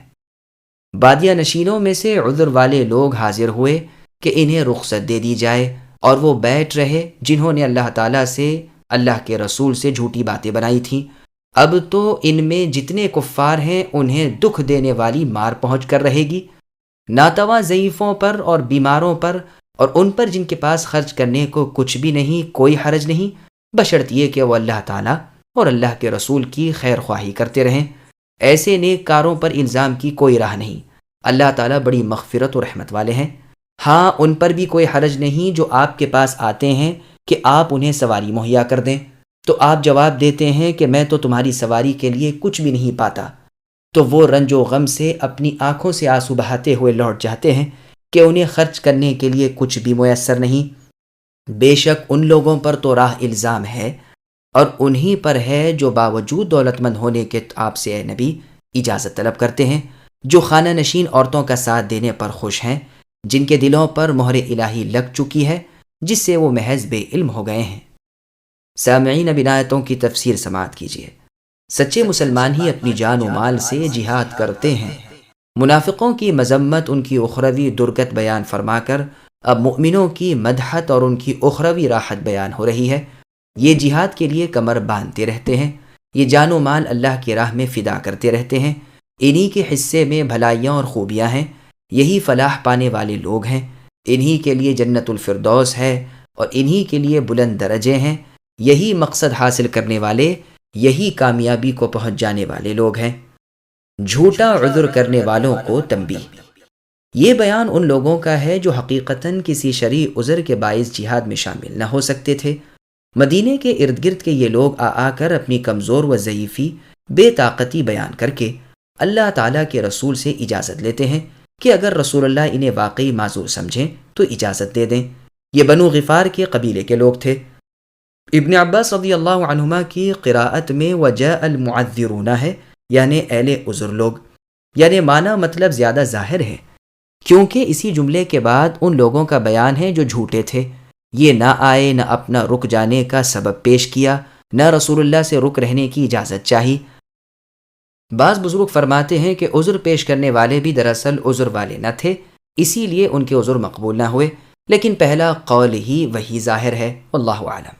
S2: بادیہ نشینوں میں سے عذر والے لوگ حاضر ہوئے کہ انہیں رخصت دے دی جائے، اور وہ بیٹھ رہے جنہوں نے اللہ تعالیٰ سے، اللہ کے رسول سے جھوٹی باتیں بنائی تھیں۔ اب تو ان میں جتنے کفار ہیں انہیں دکھ دینے والی مار پہنچ کر رہے گی، ناتواں ضعیفوں پر اور بیماروں پر اور ان پر جن کے پاس خرچ کرنے کو کچھ بھی نہیں، کوئی حرج نہیں، بشرط یہ کہ وہ اللہ تعالیٰ اور اللہ کے رسول کی خیر خواہی کرتے رہیں۔ ایسے نیک کاروں پر الزام کی کوئی راہ نہیں، اللہ تعالیٰ بڑی مغفرت و رحمت والے ہیں۔ ہاں، ان پر بھی کوئی حرج نہیں جو آپ کے پاس آتے ہیں کہ آپ انہیں سواری مہیا کر دیں، تو آپ جواب دیتے ہیں کہ میں تو تمہاری سواری کے لیے کچھ بھی نہیں پاتا، تو وہ رنج و غم سے اپنی آنکھوں سے آنسو بہاتے ہوئے لوٹ جاتے ہیں کہ انہیں خرچ کرنے کے لیے کچھ بھی میسر نہیں۔ بے شک ان لوگوں پر تو راہ الزام ہے، اور انہی پر ہے جو باوجود دولت مند ہونے کے آپ سے اے نبی اجازت طلب کرتے ہیں، جو خانہ نشین عورتوں کا ساتھ دینے پر خوش ہیں، جن کے دلوں پر مہر الہی لگ چکی ہے، جس سے وہ محض بے علم ہو گئے ہیں۔ سامعین، اب ان آیتوں کی تفسیر سماعت کیجیے۔ سچے مسلمان ہی اپنی جان و مال سے جہاد کرتے ہیں۔ منافقوں کی مذمت، ان کی اخروی درگت بیان فرما کر اب مؤمنوں کی مدحت اور ان کی اخروی راحت بیان ہو رہی ہے۔ یہ جہاد کے لیے کمر باندھتے رہتے ہیں، یہ جان و مال اللہ کی راہ میں فدا کرتے رہتے ہیں، انہی کے حصے میں بھلائیاں اور خوبیاں ہیں، یہی فلاح پانے والے لوگ ہیں، انہی کے لیے جنت الفردوس ہے اور انہی کے لیے بلند درجے ہیں، یہی مقصد حاصل کرنے والے، یہی کامیابی کو پہنچ جانے والے لوگ ہیں۔ جھوٹا عذر کرنے والوں کو تنبیہ۔ یہ بیان ان لوگوں کا ہے جو حقیقتاً کسی شرعی عذر کے باعث جہاد میں شامل نہ ہو سکتے تھے۔ مدینے کے ارد گرد کے یہ لوگ آ کر اپنی کمزور و ضعیفی، بے طاقتی بیان کر کے اللہ تعالیٰ کے رسول سے اجازت لیتے ہیں کہ اگر رسول اللہ انہیں واقعی معذور سمجھیں تو اجازت دے دیں۔ یہ بنو غفار کے قبیلے کے لوگ تھے۔ ابن عباس رضی اللہ عنہما کی قراءت میں وجاء المعذرون ہے، یعنی اہل عذر لوگ، یعنی معنی مطلب زیادہ ظاہر ہے، کیونکہ اسی جملے کے بعد ان لوگوں کا بیان ہے جو جھوٹے تھے۔ یہ نہ آئے، نہ اپنا رک جانے کا سبب پیش کیا، نہ رسول اللہ سے رک رہنے کی اجازت چاہی۔ بعض بزرگ فرماتے ہیں کہ عذر پیش کرنے والے بھی دراصل عذر والے نہ تھے، اسی لیے ان کے عذر مقبول نہ ہوئے، لیکن پہلا قول ہی وہی ظاہر ہے، واللہ اعلم۔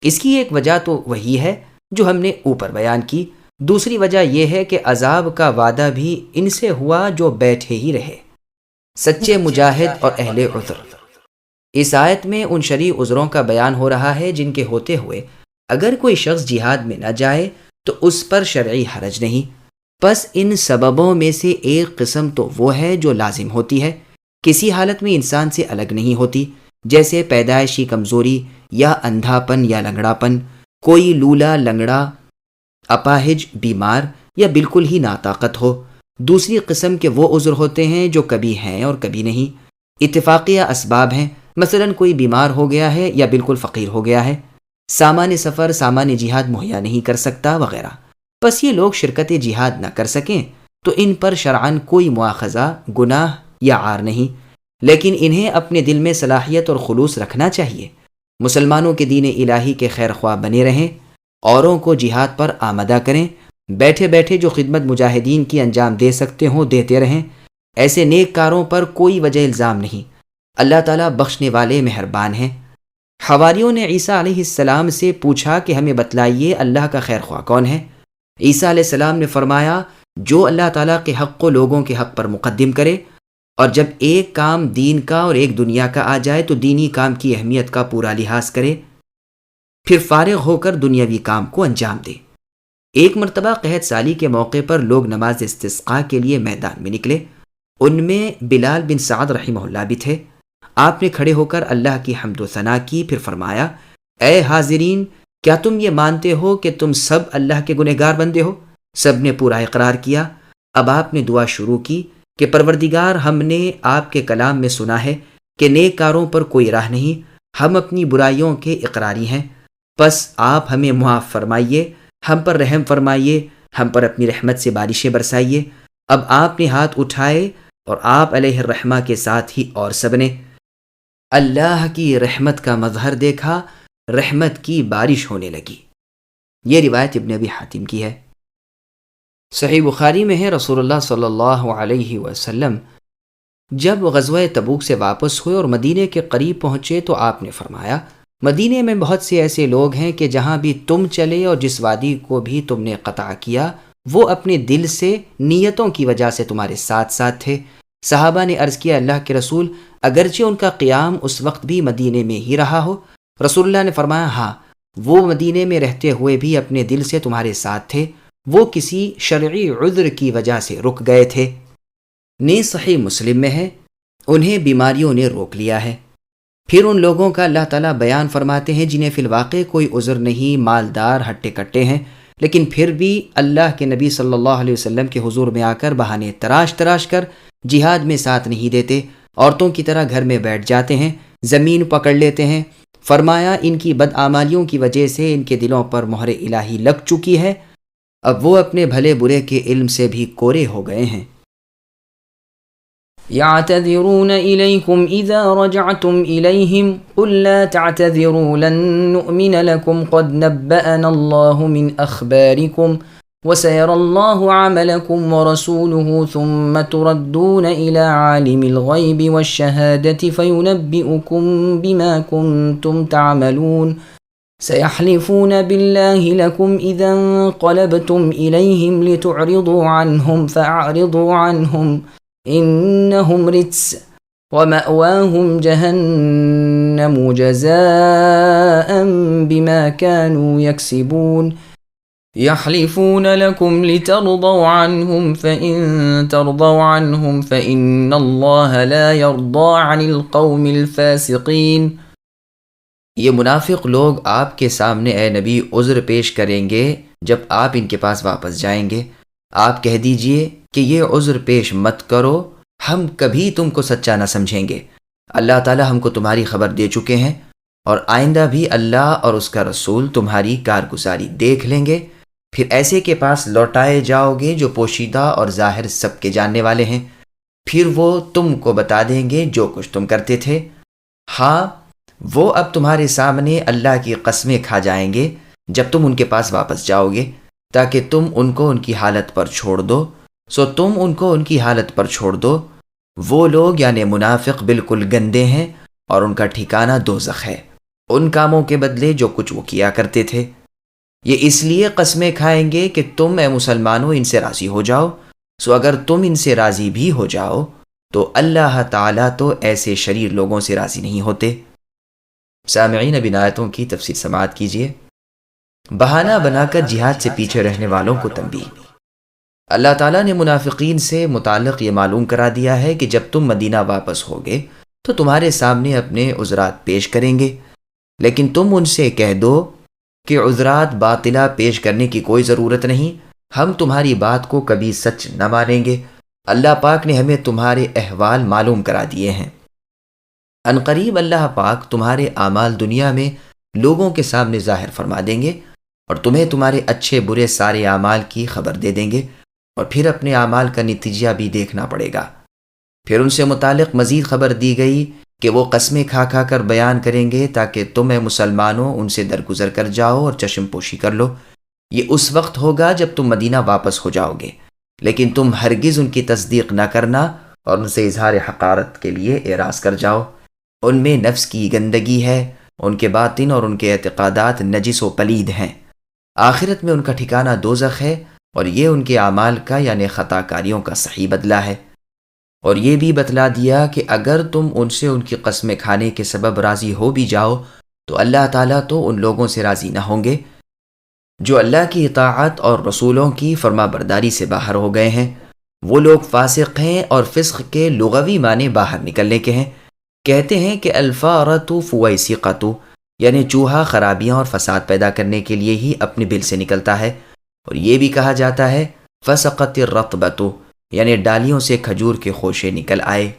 S2: اس کی ایک وجہ تو وہی ہے جو ہم نے اوپر بیان کی، دوسری وجہ یہ ہے کہ عذاب کا وعدہ بھی ان سے ہوا جو بیٹھے ہی رہے، سچے مجاہد اور اہل عذر۔ اس آیت میں ان شرعی عذروں کا بیان ہو رہا ہے جن کے ہوتے ہوئے اگر کوئی شخص جہاد میں نہ جائے تو اس پر شرعی حرج نہیں۔ پس ان سببوں میں سے ایک قسم تو وہ ہے جو لازم ہوتی ہے، کسی حالت میں انسان سے الگ نہیں ہوتی، جیسے پیدائشی کمزوری یا اندھا پن یا لنگڑا پن، کوئی لولا لنگڑا اپاہج بیمار یا بالکل ہی ناطاقت ہو۔ دوسری قسم کے وہ عذر ہوتے ہیں جو کبھی ہیں اور کبھی نہیں، اتفاقیہ اسباب ہیں، مثلا کوئی بیمار ہو گیا ہے یا بالکل فقیر ہو گیا ہے، سامان سفر سامان جہاد مہیا نہیں کر سکتا وغیرہ۔ پس یہ لوگ شرکت جہاد نہ کر سکیں تو ان پر شرعاً کوئی مواخذہ، گناہ یا عار نہیں، لیکن انہیں اپنے دل میں صلاحیت اور خلوص رکھنا چاہیے، مسلمانوں کے دین الہی کے خیر خواہ بنے رہیں، اوروں کو جہاد پر آمدہ کریں، بیٹھے بیٹھے جو خدمت مجاہدین کی انجام دے سکتے ہوں دیتے رہیں، ایسے نیک کاروں پر کوئی وجہ الزام نہیں، اللہ تعالیٰ بخشنے والے مہربان ہیں۔ حواریوں نے عیسیٰ علیہ السلام سے پوچھا کہ ہمیں بتلائیے اللہ کا خیر خواہ کون ہے؟ عیسیٰ علیہ السلام نے فرمایا جو اللہ تعالیٰ کے حق کو لوگوں کے حق پر مقدم کرے، اور جب ایک کام دین کا اور ایک دنیا کا آ جائے تو دینی کام کی اہمیت کا پورا لحاظ کرے، پھر فارغ ہو کر دنیاوی کام کو انجام دے۔ ایک مرتبہ قحط سالی کے موقع پر لوگ نماز استسقاء کے لیے میدان میں نکلے، ان میں بلال بن سعد رحمہ اللہ بھی تھے۔ آپ نے کھڑے ہو کر اللہ کی حمد و ثنا کی، پھر فرمایا اے حاضرین، کیا تم یہ مانتے ہو کہ تم سب اللہ کے گنہگار بندے ہو؟ سب نے پورا اقرار کیا۔ اب آپ نے دعا شروع کی کہ پروردگار، ہم نے آپ کے کلام میں سنا ہے کہ نیک کاروں پر کوئی راہ نہیں، ہم اپنی برائیوں کے اقراری ہیں، پس آپ ہمیں معاف فرمائیے، ہم پر رحم فرمائیے، ہم پر اپنی رحمت سے بارشیں برسائیے۔ اب آپ نے ہاتھ اٹھائے اور آپ علیہ الرحمہ کے ساتھ ہی اور سب نے اللہ کی رحمت کا مظہر دیکھا، رحمت کی بارش ہونے لگی۔ یہ روایت ابن ابی حاتم کی ہے۔ صحیح بخاری میں ہے، رسول اللہ صلی اللہ علیہ وسلم جب غزوہ تبوک سے واپس ہوئے اور مدینے کے قریب پہنچے تو آپ نے فرمایا مدینے میں بہت سے ایسے لوگ ہیں کہ جہاں بھی تم چلے اور جس وادی کو بھی تم نے قطع کیا وہ اپنے دل سے نیتوں کی وجہ سے تمہارے ساتھ ساتھ تھے۔ صحابہ نے عرض کیا اللہ کے رسول، اگرچہ ان کا قیام اس وقت بھی مدینے میں ہی رہا ہو؟ رسول اللہ نے فرمایا ہاں، وہ مدینے میں رہتے ہوئے بھی اپنے دل سے تمہارے ساتھ تھے، وہ کسی شرعی عذر کی وجہ سے رک گئے تھے۔ نیز صحیح مسلم میں ہے، انہیں بیماریوں نے روک لیا ہے۔ پھر ان لوگوں کا اللہ تعالیٰ بیان فرماتے ہیں جنہیں فی الواقع کوئی عذر نہیں، مالدار ہٹے کٹے ہیں، لیکن پھر بھی اللہ کے نبی صلی اللہ علیہ وسلم کے حضور میں آ کر بہانے تراش کر جہاد میں ساتھ نہیں دیتے، عورتوں کی طرح گھر میں بیٹھ جاتے ہیں، زمین پکڑ لیتے ہیں۔ فرمایا ان کی بدعمالیوں کی وجہ سے ان کے دلوں پر مہر الہی لگ چکی ہے، اب وہ اپنے بھلے برے کے علم سے بھی کورے ہو گئے ہیں۔
S1: يعتذرون إليكم إذا رجعتم إليهم قل لا تعتذروا لن نؤمن لكم قد نبأنا الله من أخباركم وسيرى الله عملكم ورسوله ثم تردون إلى عالم الغيب والشهادة فينبئكم بما كنتم تعملون سيحلفون بالله لكم إذا انقلبتم إليهم لتعرضوا عنهم فأعرضوا عنهم إنهم رجس ومأواهم جهنم جزاء بما كانوا يكسبون يحلفون لكم لترضوا عنهم فإن ترضوا عنهم فإن الله لا يرضى عن القوم الفاسقين۔
S2: یہ منافق لوگ آپ کے سامنے اے نبی عذر پیش کریں گے جب آپ ان کے پاس واپس جائیں گے، آپ کہہ دیجئے کہ یہ عذر پیش مت کرو، ہم کبھی تم کو سچا نہ سمجھیں گے، اللہ تعالی ہم کو تمہاری خبر دے چکے ہیں اور آئندہ بھی اللہ اور اس کا رسول تمہاری کارگزاری دیکھ لیں گے، پھر ایسے کے پاس لوٹائے جاؤ گے جو پوشیدہ اور ظاہر سب کے جاننے والے ہیں، پھر وہ تم کو بتا دیں گے جو کچھ تم کرتے تھے۔ ہاں، وہ اب تمہارے سامنے اللہ کی قسمیں کھا جائیں گے جب تم ان کے پاس واپس جاؤ گے، تاکہ تم ان کو ان کی حالت پر چھوڑ دو، سو تم ان کو ان کی حالت پر چھوڑ دو۔ وہ لوگ یعنی منافق بالکل گندے ہیں اور ان کا ٹھکانہ دوزخ ہے۔ ان کاموں کے بدلے جو کچھ وہ کیا کرتے تھے۔ یہ اس لیے قسمیں کھائیں گے کہ تم اے مسلمانوں ان سے راضی ہو جاؤ، سو اگر تم ان سے راضی بھی ہو جاؤ تو اللہ تعالیٰ تو ایسے شریر لوگوں سے راضی نہیں ہوتے۔ سامعین، اب ان آیتوں کی تفسیر سماعت کیجیے۔ بہانہ بنا کر جہاد سے پیچھے رہنے والوں کو تنبیہ۔ اللہ تعالیٰ نے منافقین سے متعلق یہ معلوم کرا دیا ہے کہ جب تم مدینہ واپس ہوگے تو تمہارے سامنے اپنے عذرات پیش کریں گے، لیکن تم ان سے کہہ دو کہ عذرات باطلہ پیش کرنے کی کوئی ضرورت نہیں، ہم تمہاری بات کو کبھی سچ نہ مانیں گے، اللہ پاک نے ہمیں تمہارے احوال معلوم کرا دیے ہیں۔ عنقریب اللہ پاک تمہارے اعمال دنیا میں لوگوں کے سامنے ظاہر فرما دیں گے اور تمہیں تمہارے اچھے برے سارے اعمال کی خبر دے دیں گے، اور پھر اپنے اعمال کا نتیجہ بھی دیکھنا پڑے گا۔ پھر ان سے متعلق مزید خبر دی گئی کہ وہ قسمیں کھا کھا کر بیان کریں گے تاکہ تم اے مسلمانوں ان سے درگزر کر جاؤ اور چشم پوشی کر لو۔ یہ اس وقت ہوگا جب تم مدینہ واپس ہو جاؤ گے، لیکن تم ہرگز ان کی تصدیق نہ کرنا اور ان سے اظہار حقارت کے لیے اعراض کر جاؤ۔ ان میں نفس کی گندگی ہے، ان کے باطن اور ان کے اعتقادات نجس و پلید ہیں۔ آخرت میں ان کا ٹھکانہ دوزخ ہے، اور یہ ان کے اعمال کا یعنی خطا کاریوں کا صحیح بدلہ ہے۔ اور یہ بھی بتلا دیا کہ اگر تم ان سے ان کی قسمیں کھانے کے سبب راضی ہو بھی جاؤ تو اللہ تعالیٰ تو ان لوگوں سے راضی نہ ہوں گے جو اللہ کی اطاعت اور رسولوں کی فرما برداری سے باہر ہو گئے ہیں۔ وہ لوگ فاسق ہیں، اور فسق کے لغوی معنی باہر نکلنے کے ہیں۔ کہتے ہیں کہ الفارۃ فویسقۃ، یعنی چوہا خرابیاں اور فساد پیدا کرنے کے لیے ہی اپنے بل سے نکلتا ہے، اور یہ بھی کہا جاتا ہے فسقت الرطبۃ، یعنی ڈالیوں سے کھجور کے خوشے نکل آئے۔